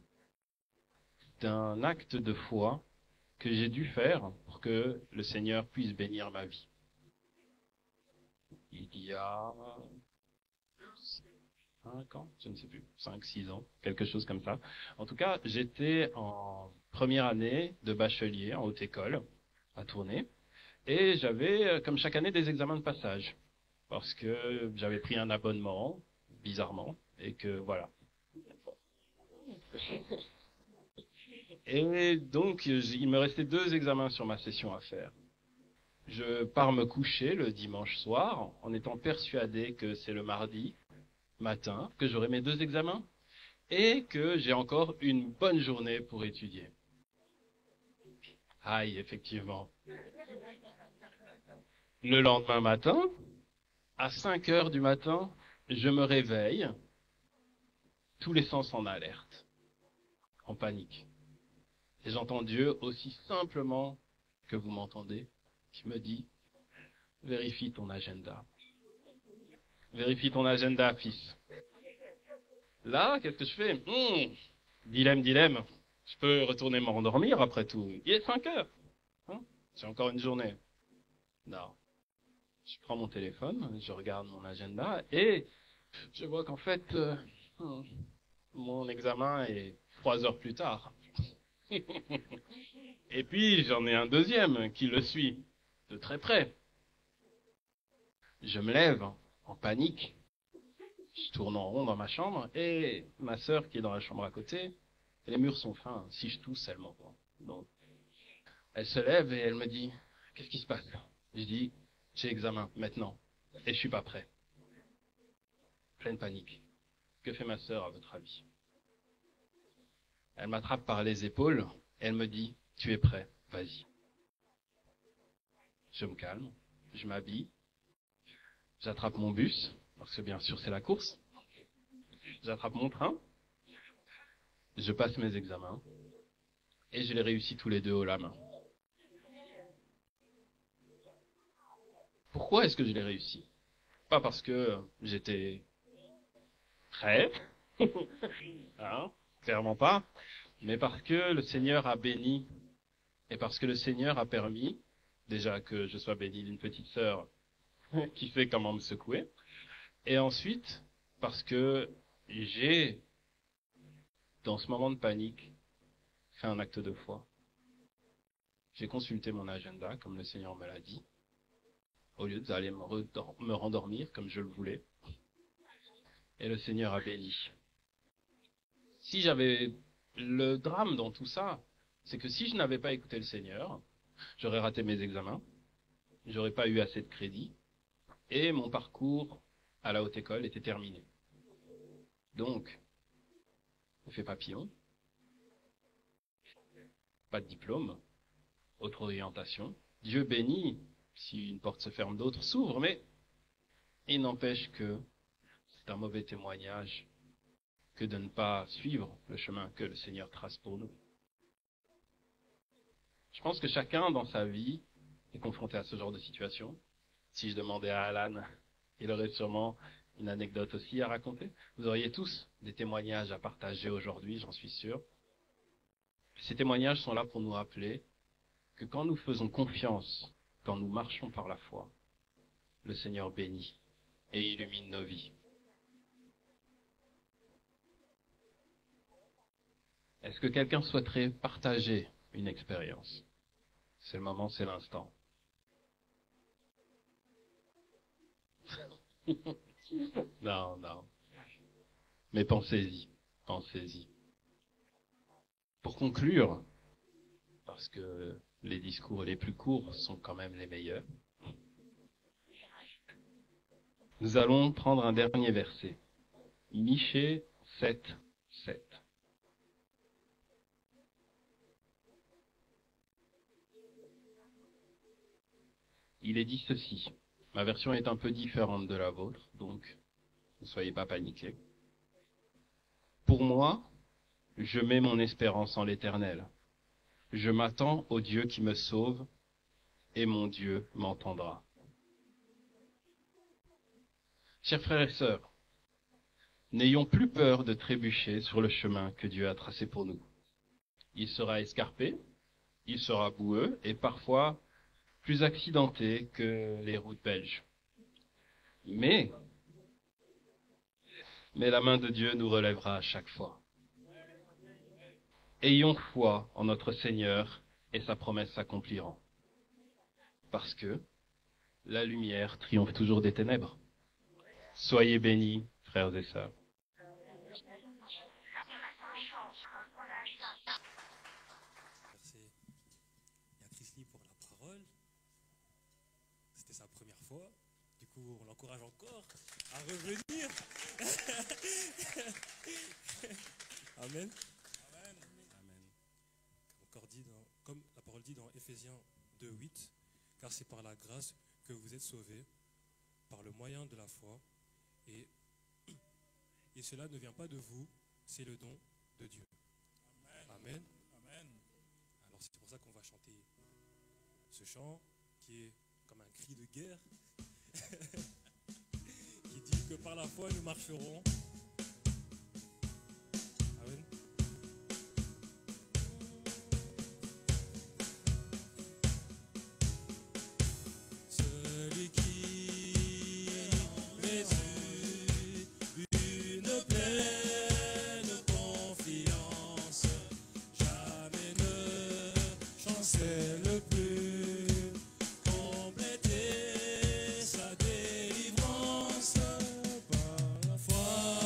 S4: d'un acte de foi que j'ai dû faire pour que le Seigneur puisse bénir ma vie. Il y a 5 ans, je ne sais plus, 5, 6 ans, quelque chose comme ça. En tout cas, j'étais en première année de bachelier en haute école à Tournai, et j'avais, comme chaque année, des examens de passage, parce que j'avais pris un abonnement, bizarrement, et que voilà. Et donc, il me restait 2 examens sur ma session à faire. Je pars me coucher le dimanche soir en étant persuadé que c'est le mardi matin que j'aurai mes 2 examens et que j'ai encore une bonne journée pour étudier. Aïe, effectivement. Le lendemain matin, à 5 heures du matin, je me réveille, tous les sens en alerte, en panique. Et j'entends Dieu aussi simplement que vous m'entendez, qui me dit, vérifie ton agenda. Vérifie ton agenda, fils. Là, qu'est-ce que je fais? Dilemme. Je peux retourner me rendormir après tout. Il est 5 heures. J'ai encore une journée. Non. Je prends mon téléphone, je regarde mon agenda et je vois qu'en fait, mon examen est 3 heures plus tard. Et puis, j'en ai un deuxième qui le suit de très près. Je me lève en panique. Je tourne en rond dans ma chambre et ma sœur qui est dans la chambre à côté, les murs sont fins. Si je tousse, elle m'entend. Donc, elle se lève et elle me dit, qu'est-ce qui se passe? Je dis, j'ai examen maintenant et je suis pas prêt. Pleine panique. Que fait ma sœur à votre avis? Elle m'attrape par les épaules et elle me dit, tu es prêt, vas-y. Je me calme, je m'habille, j'attrape mon bus, parce que bien sûr c'est la course, j'attrape mon train, je passe mes examens et je les réussis tous les 2 haut la main. Pourquoi est-ce que je l'ai réussi? Pas parce que j'étais prêt, clairement pas, mais parce que le Seigneur a béni et parce que le Seigneur a permis, déjà que je sois béni d'une petite sœur qui sait comment me secouer, et ensuite parce que j'ai, dans ce moment de panique, fait un acte de foi. J'ai consulté mon agenda, comme le Seigneur me l'a dit, au lieu d'aller me rendormir comme je le voulais. Et le Seigneur a béni. Si j'avais le drame dans tout ça, c'est que si je n'avais pas écouté le Seigneur, j'aurais raté mes examens, j'aurais pas eu assez de crédit, et mon parcours à la haute école était terminé. Donc, effet papillon, pas de diplôme, autre orientation. Dieu bénit si une porte se ferme, d'autres s'ouvrent, mais il n'empêche que c'est un mauvais témoignage que de ne pas suivre le chemin que le Seigneur trace pour nous. Je pense que chacun dans sa vie est confronté à ce genre de situation. Si je demandais à Alan, il aurait sûrement une anecdote aussi à raconter. Vous auriez tous des témoignages à partager aujourd'hui, j'en suis sûr. Ces témoignages sont là pour nous rappeler que quand nous faisons confiance, quand nous marchons par la foi, le Seigneur bénit et illumine nos vies. Est-ce que quelqu'un souhaiterait partager une expérience? C'est le moment, c'est l'instant. Non. Mais pensez-y. Pour conclure, parce que les discours les plus courts sont quand même les meilleurs, nous allons prendre un dernier verset. Michée 7:7. il est dit ceci. Ma version est un peu différente de la vôtre, donc ne soyez pas paniqués. Pour moi, je mets mon espérance en l'Éternel. Je m'attends au Dieu qui me sauve, et mon Dieu m'entendra. Chers frères et sœurs, n'ayons plus peur de trébucher sur le chemin que Dieu a tracé pour nous. Il sera escarpé, il sera boueux et parfois plus accidenté que les routes belges. Mais la main de Dieu nous relèvera à chaque fois. Ayons foi en notre Seigneur et sa promesse s'accomplira. Parce que la lumière triomphe toujours des ténèbres. Soyez bénis, frères et sœurs.
S1: Merci. Il y a Chris Lee pour la parole. C'était sa première fois. Du coup, on l'encourage encore à revenir. Amen. Amen. Comme la parole dit dans Éphésiens 2:8, car c'est par la grâce que vous êtes sauvés, par le moyen de la foi, et cela ne vient pas de vous, c'est le don de Dieu. Amen.
S2: Amen.
S1: Alors c'est pour ça qu'on va chanter ce chant qui est comme un cri de guerre, qui dit que par la foi nous marcherons. Amen. Celui qui résume une pleine confiance, jamais ne chancelle plus, compléter sa délivrance par la foi.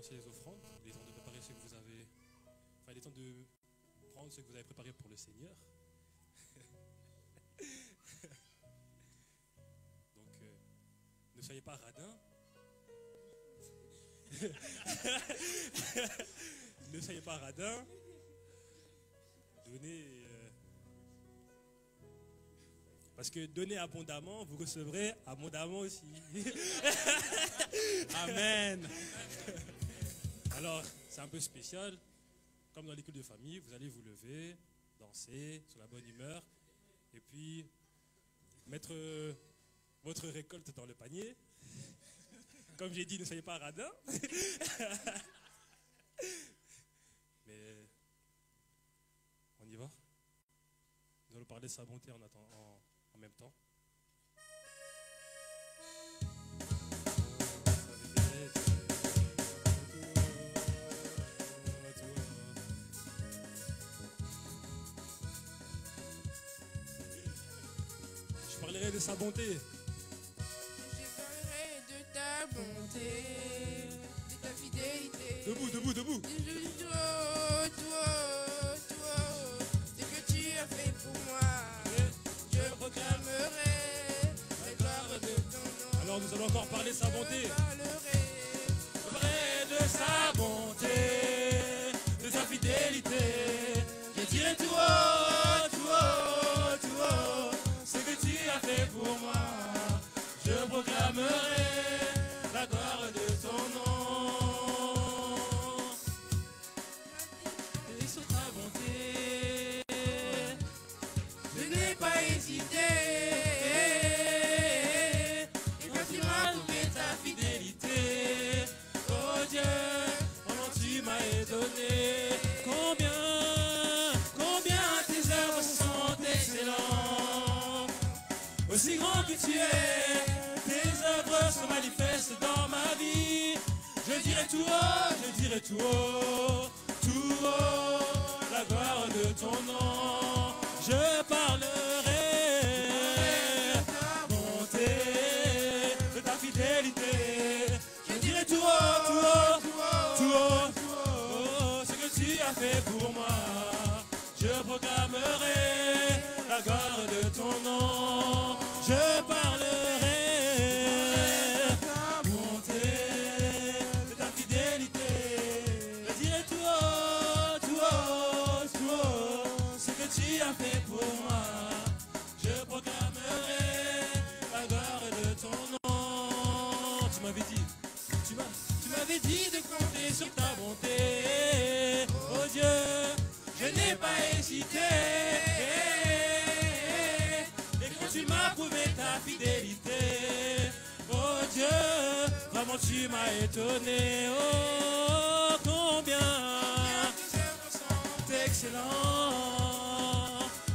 S1: lancer les offrandes. Il est temps de préparer ce que vous avez... Enfin, il est temps de prendre ce que vous avez préparé pour le Seigneur. Donc, ne soyez pas radins. Ne soyez pas radins. Donnez... parce que donnez abondamment, vous recevrez abondamment aussi.
S3: Amen.
S1: Alors, c'est un peu spécial. Comme dans les cultes de famille, vous allez vous lever, danser, sur la bonne humeur, et puis mettre votre récolte dans le panier. Comme j'ai dit, ne soyez pas radins. Mais on y va. Nous allons parler de sa bonté en même temps. Je parlerai de sa bonté.
S5: Je parlerai de ta bonté, de ta fidélité.
S1: Debout.
S5: Toi, ce que tu as fait pour moi. Je proclamerai la gloire de ton nom.
S1: Alors nous allons encore parler de sa bonté.
S5: Je parlerai
S1: De sa bonté, de sa fidélité. Je dirai tout haut, ce que tu as fait pour moi. Je proclamerai la gloire de ton nom. Et sur ta bonté,
S5: je n'ai pas hésité.
S1: et quand tu m'as trouvé ta fidélité, oh Dieu, comment tu m'as étonné. Combien tes œuvres sont excellentes. Aussi grand que tu es, tes œuvres sont manifestes dans ma vie. Je dirai tout haut, la gloire de ton nom. Je parlerai de ta bonté, de ta fidélité. Je dirai tout haut, oh, ce que tu as fait pour moi. Je proclamerai la gloire de ton nom. Je parlerai de ta bonté, de ta fidélité. Je dirai tout haut, ce que tu as fait pour moi. Je proclamerai la gloire de ton nom. Tu m'avais dit, tu m'avais dit de compter sur ta bonté. Oh Dieu, je n'ai pas hésité. Et quand tu m'as prouvé ta fidélité, oh Dieu, vraiment tu m'as étonné. Oh, combien tes œuvres sont excellentes.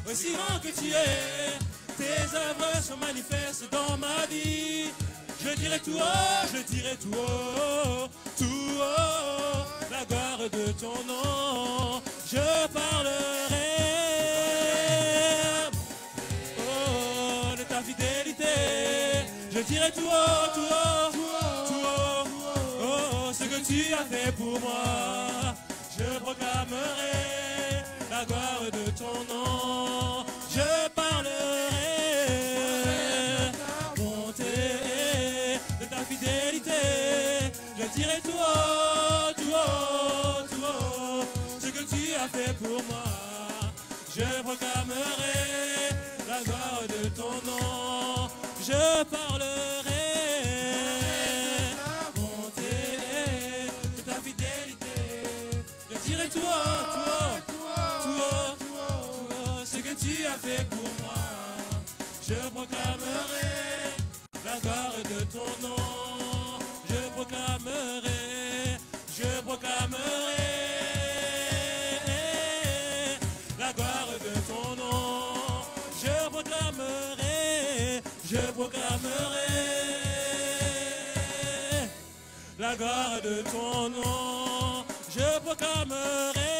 S1: Aussi grand que tu es, tes œuvres sont manifestes dans ma vie. Je dirai tout haut, la gloire de ton nom. Je parlerai, oh, de ta fidélité. Je dirai tout haut, oh, ce que tu as fait pour moi. Je proclamerai la gloire de ton nom. Je parlerai de ta bonté, de ta fidélité. Je dirai tout haut, ce que tu as fait pour moi. Je proclamerai la gloire de ton nom. Je parlerai de ta bonté, de ta fidélité. Je dirai tout haut, ce que tu as fait pour moi. Je proclamerai la gloire de ton nom. Je proclamerai la gloire de ton nom. Je proclamerai la gloire de ton nom. Je proclamerai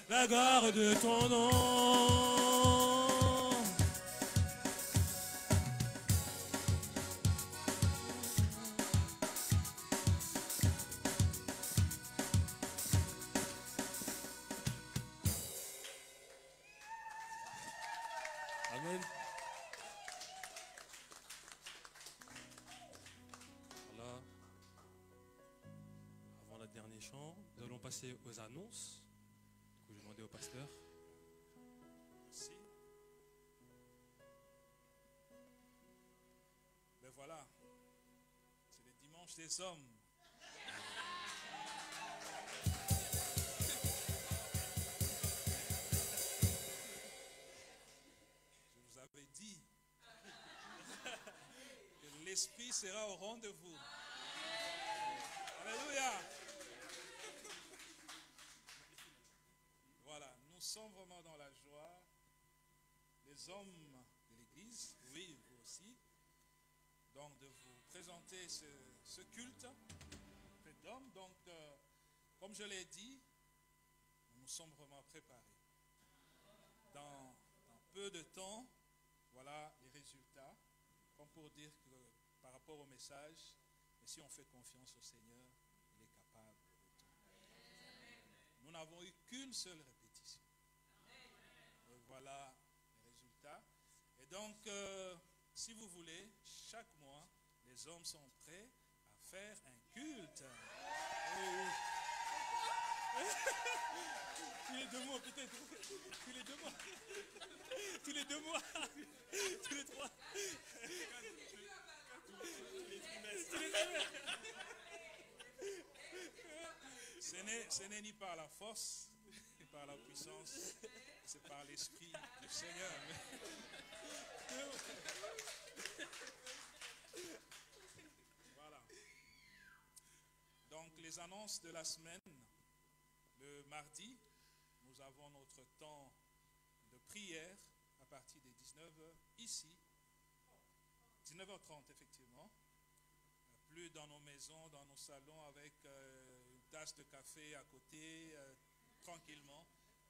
S1: la gloire de ton nom. dernier chant. Nous allons passer aux annonces. Du coup, je vais demander au pasteur.
S2: Merci. Ben voilà, c'est le dimanche des hommes. Je vous avais dit que l'esprit sera au rendez-vous. Alléluia. Voilà, nous sommes vraiment dans la joie. Les hommes de l'Église, oui, vous aussi. Donc, de vous présenter ce culte fait d'hommes. Donc, comme je l'ai dit, nous sommes vraiment préparés. Dans peu de temps, voilà les résultats. Comme pour dire que par rapport au message, et si on fait confiance au Seigneur, il est capable de tout. Nous n'avons eu qu'une seule répétition. Et voilà les résultats. Et donc, si vous voulez, chaque mois, les hommes sont prêts à faire un culte.
S1: Tous les 2 mois, peut-être. Tous les 2 mois. Tous les 2 mois. Tous les 3.
S2: Ce n'est ni par la force, ni par la puissance, c'est par l'Esprit du Seigneur. Voilà. Donc, les annonces de la semaine, le mardi, nous avons notre temps de prière à partir des 19h ici. 19h30, effectivement. Plus dans nos maisons, dans nos salons, avec une tasse de café à côté, tranquillement.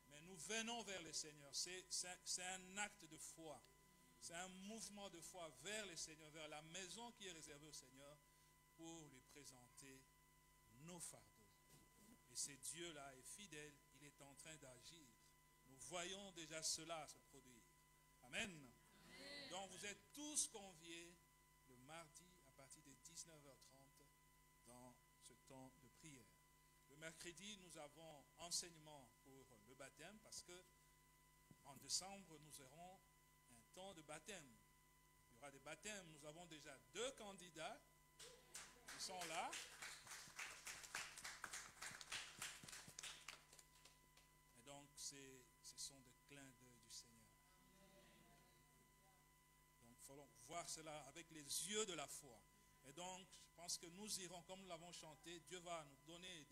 S2: Mais nous venons vers le Seigneur. C'est un acte de foi. C'est un mouvement de foi vers le Seigneur, vers la maison qui est réservée au Seigneur pour lui présenter nos fardeaux. Et ce Dieu-là est fidèle, il est en train d'agir. Nous voyons déjà cela se produire. Amen. Amen. Donc vous êtes tous conviés le mardi à partir de 19h30 dans ce temps de prière. Le mercredi, nous avons enseignement pour le baptême parce que en décembre, nous aurons un temps de baptême. Il y aura des baptêmes. Nous avons déjà 2 candidats qui sont là. Et donc, ce sont des clins d'œil du Seigneur. Donc, il faut voir cela avec les yeux de la foi. Et donc, je pense que nous irons, comme nous l'avons chanté, Dieu va nous donner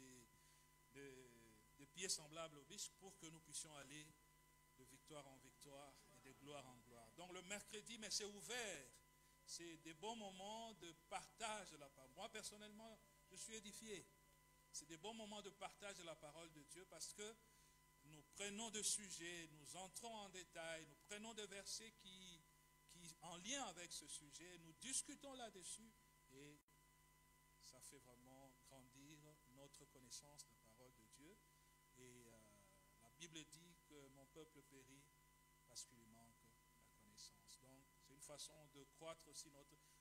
S2: des pieds semblables aux biches pour que nous puissions aller de victoire en victoire et de gloire en gloire. Donc, le mercredi, mais c'est ouvert. C'est des bons moments de partage de la parole. Moi, personnellement, je suis édifié. C'est des bons moments de partage de la parole de Dieu parce que nous prenons des sujets, nous entrons en détail, nous prenons des versets qui en lien avec ce sujet, nous discutons là-dessus et ça fait vraiment grandir notre connaissance de la parole de Dieu. Et la Bible dit que mon peuple périt parce qu'il lui manque la connaissance. Donc, c'est une façon de croître aussi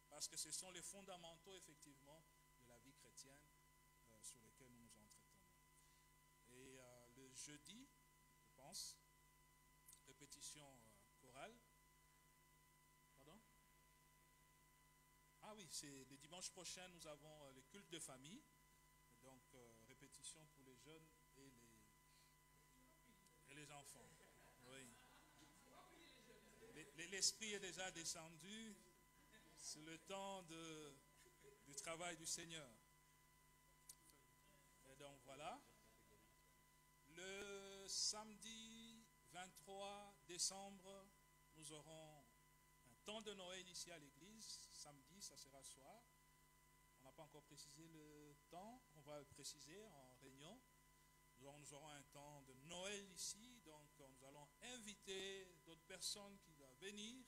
S2: parce que ce sont les fondamentaux, effectivement, de la vie chrétienne sur lesquels nous nous entretenons. Et le jeudi, je pense, répétition chorale. Pardon? Ah oui, c'est le dimanche prochain, nous avons le culte de famille. Donc, répétition pour les jeunes et les enfants. Oui. L'esprit est déjà descendu. C'est le temps du travail du Seigneur. Et donc, voilà. Le samedi 23 décembre, nous aurons un temps de Noël ici à l'église. Samedi, ça sera soir. On n'a pas encore précisé le temps. On va le préciser en réunion. Nous aurons un temps de Noël ici. Donc, nous allons inviter d'autres personnes qui doivent venir.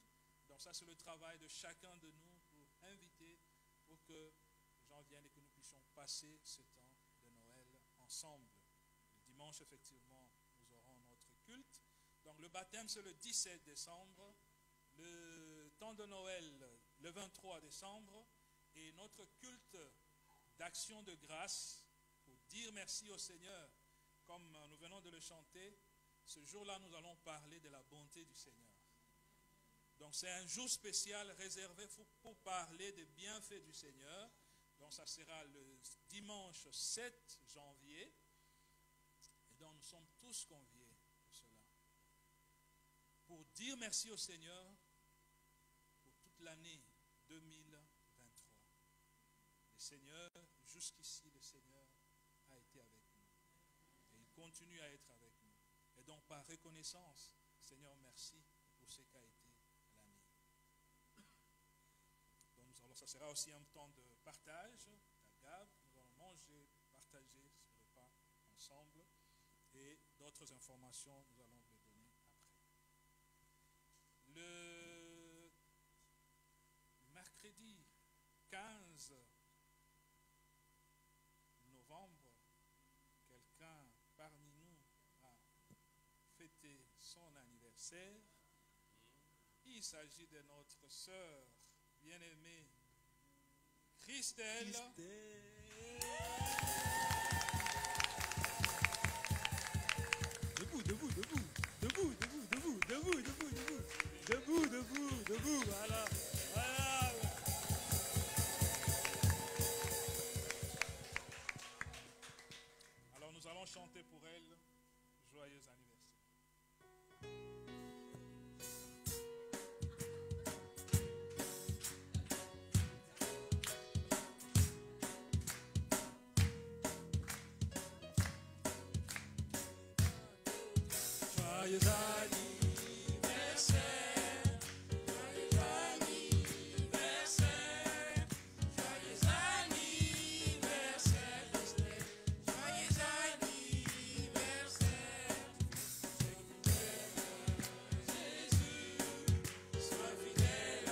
S2: Donc, ça, c'est le travail de chacun de nous pour inviter, pour que les gens viennent et que nous puissions passer ce temps de Noël ensemble. Le dimanche, effectivement, nous aurons notre culte. Donc, le baptême, c'est le 17 décembre. Le temps de Noël, le 23 décembre. Et notre culte d'action de grâce, au dire merci au Seigneur, comme nous venons de le chanter, ce jour-là, nous allons parler de la bonté du Seigneur. Donc c'est un jour spécial réservé pour parler des bienfaits du Seigneur. Donc ça sera le dimanche 7 janvier. Et donc nous sommes tous conviés pour cela. Pour dire merci au Seigneur pour toute l'année 2023. Le Seigneur, jusqu'ici, le Seigneur a été avec nous. Et il continue à être avec nous. Et donc par reconnaissance, Seigneur, merci pour ce qu'a été l'année. Donc ça sera aussi un temps de partage, d'agave. Nous allons manger, partager ce repas ensemble. Et d'autres informations, nous allons vous les donner après. Le mercredi 15 novembre, quelqu'un parmi nous a fêté son anniversaire. Il s'agit de notre sœur bien-aimée Christelle.
S1: Debout, debout, debout, debout, debout, debout, debout, debout, debout, debout, debout, debout, voilà, voilà.
S2: Alors nous allons chanter pour elle joyeux anniversaire.
S1: Joyeux anniversaire,
S5: Joyeux anniversaire, joyeux anniversaire, joyeux anniversaire. Jésus, sois fidèle à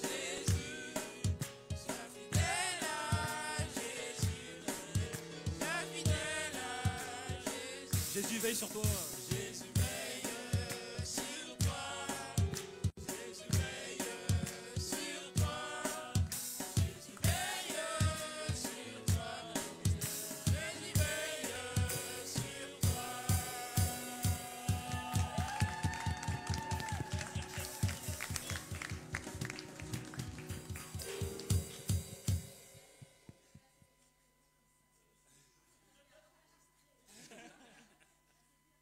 S5: Jésus, sois fidèle à Jésus, sois fidèle à Jésus.
S1: Jésus veille sur toi.
S5: Jésus veille sur toi. Jésus veille sur toi. Jésus veille sur toi. Jésus veille sur toi.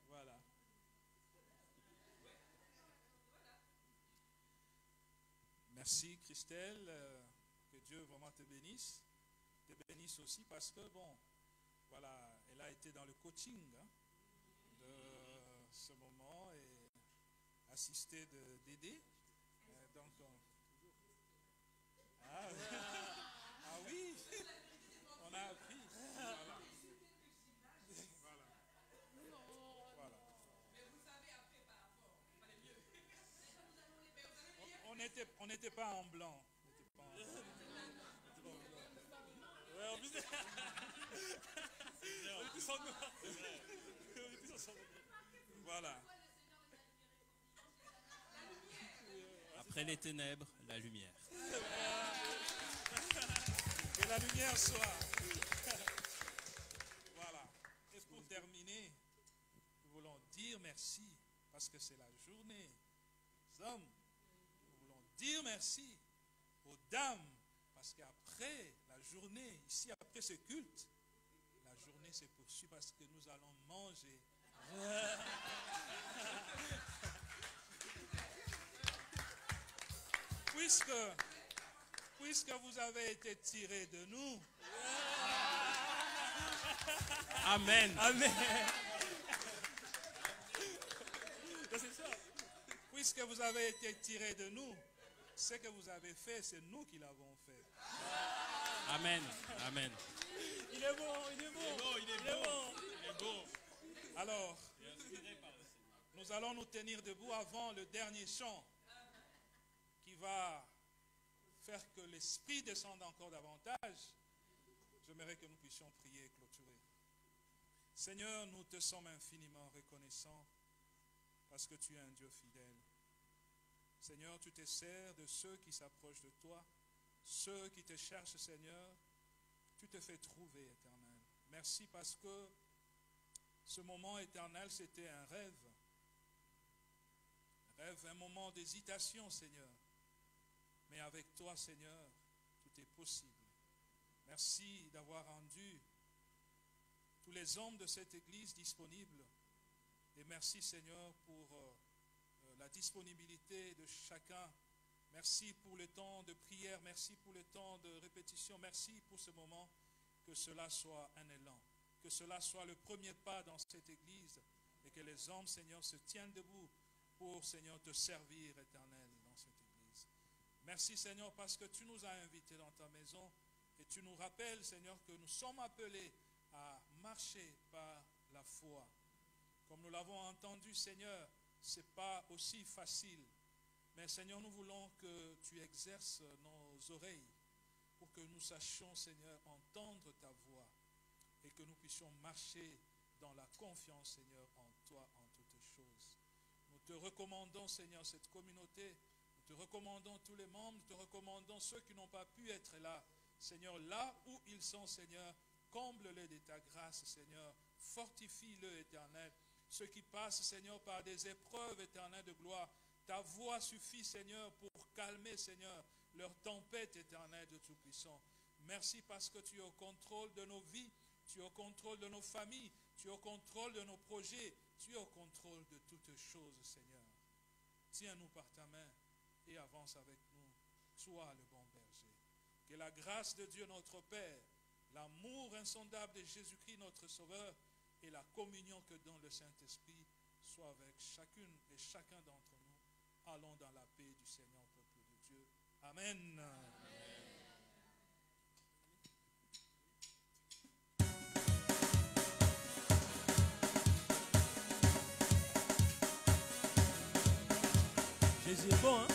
S2: Voilà. Merci Christelle, que Dieu vraiment te bénisse. Te bénisse aussi parce que, bon, voilà, elle a été dans le coaching de ce moment et assistée de Dédé. Donc, ah, ah oui, on a appris. Voilà. Voilà. Voilà. On n'était pas en blanc. On n'était pas en blanc.
S1: Ouais, en plus, on est tous en noir, c'est vrai. On est tous ensemble.
S2: Voilà.
S6: Après les ténèbres, la lumière.
S2: Que la lumière soit. Voilà. Et pour terminer, nous voulons dire merci parce que c'est la journée des hommes. Nous voulons dire merci aux dames parce qu'après la journée, ici après ce culte, la journée se poursuit parce que nous allons manger. Puisque vous avez été tirés de nous,
S6: Amen.
S1: Amen. C'est ça.
S2: puisque vous avez été tirés de nous, ce que vous avez fait, c'est nous qui l'avons fait.
S6: Amen. Amen.
S1: Il est bon, il est bon. Il est bon.
S2: Alors, nous allons nous tenir debout avant le dernier chant qui va faire que l'Esprit descende encore davantage. J'aimerais que nous puissions prier et clôturer. Seigneur, nous te sommes infiniment reconnaissants parce que tu es un Dieu fidèle. Seigneur, tu te sers de ceux qui s'approchent de toi, ceux qui te cherchent, Seigneur. Tu te fais trouver, Éternel. Merci parce que ce moment éternel, c'était un rêve. Un rêve, un moment d'hésitation, Seigneur. Mais avec toi, Seigneur, tout est possible. Merci d'avoir rendu tous les hommes de cette église disponibles. Et merci, Seigneur, pour la disponibilité de chacun. Merci pour le temps de prière. Merci pour le temps de répétition. Merci pour ce moment. Que cela soit un élan. Que cela soit le premier pas dans cette église. Et que les hommes, Seigneur, se tiennent debout pour, Seigneur, te servir, Éternel, dans cette église. Merci, Seigneur, parce que tu nous as invités dans ta maison. Et tu nous rappelles, Seigneur, que nous sommes appelés à marcher par la foi. Comme nous l'avons entendu, Seigneur, ce n'est pas aussi facile. Mais Seigneur, nous voulons que tu exerces nos oreilles pour que nous sachions, Seigneur, entendre ta voix et que nous puissions marcher dans la confiance, Seigneur, en toi, en toutes choses. Nous te recommandons, Seigneur, cette communauté. Nous te recommandons tous les membres. Nous te recommandons ceux qui n'ont pas pu être là. Seigneur, là où ils sont, Seigneur, comble-les de ta grâce, Seigneur. Fortifie-le, Éternel. Ceux qui passent, Seigneur, par des épreuves éternelles de gloire, ta voix suffit, Seigneur, pour calmer, Seigneur, leur tempête éternelle de Tout-Puissant. Merci parce que tu es au contrôle de nos vies, tu es au contrôle de nos familles, tu es au contrôle de nos projets, tu es au contrôle de toutes choses, Seigneur. Tiens-nous par ta main et avance avec nous. Sois le bon berger. Que la grâce de Dieu notre Père, l'amour insondable de Jésus-Christ notre Sauveur et la communion que donne le Saint-Esprit soit avec chacune et chacun d'entre nous. Allons dans la paix du Seigneur, peuple de Dieu. Amen.
S1: Jésus est bon, hein?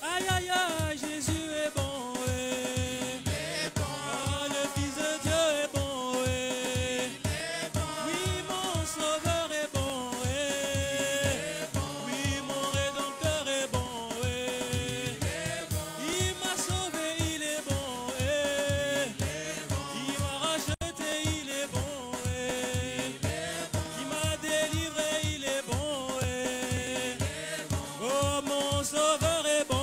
S1: Aïe, aïe, aïe, Jésus est bon, ouais. Oh, le Fils de Dieu est bon, ouais. Oui, mon Sauveur est bon, ouais. Oui, mon Rédempteur est bon, ouais. Il m'a sauvé, il est bon, ouais. Il m'a racheté, il est bon, ouais. Il m'a délivré, il est bon, ouais. Oh, mon Sauveur est bon.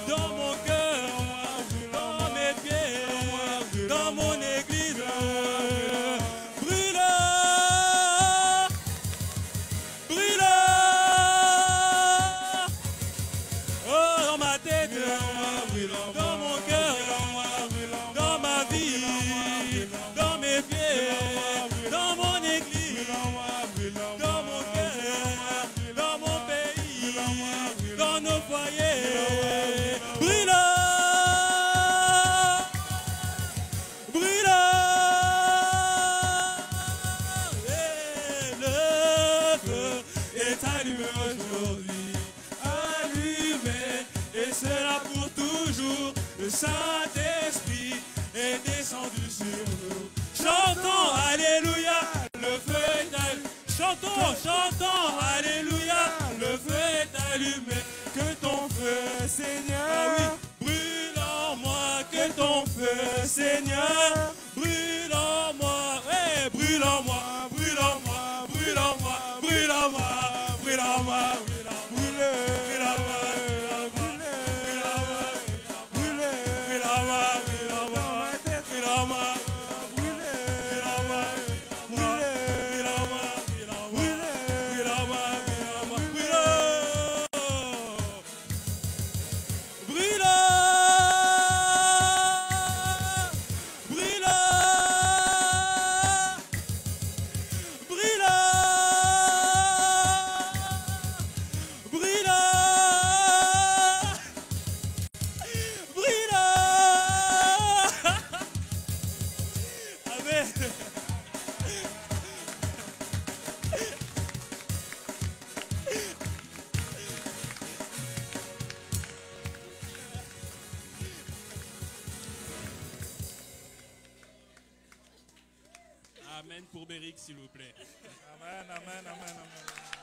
S1: Dans mon cœur, Chantons, chantons, alléluia, le feu est allumé,
S3: Que ton feu, Seigneur,
S1: ah oui, brûle en moi, que ton feu, Seigneur, brûle en moi, ouais, brûle en moi, brûle en moi, brûle en moi, brûle en moi, brûle en moi, brûle en moi,
S3: brûle,
S1: brûle en moi,
S3: brûle,
S1: brûle en moi, brûle en moi,
S3: dans ma tête,
S1: brûle en moi,
S3: brûle,
S1: brûle en moi,
S3: brûle,
S1: brûle en moi, brûle en moi,
S3: brûle,
S1: brûle en moi, brûle en moi, brûle. Brûle, brûle, brûle, brûle, brûle. Amen.
S6: Amen pour Béric, s'il vous plaît.
S2: Amen, amen, amen, amen.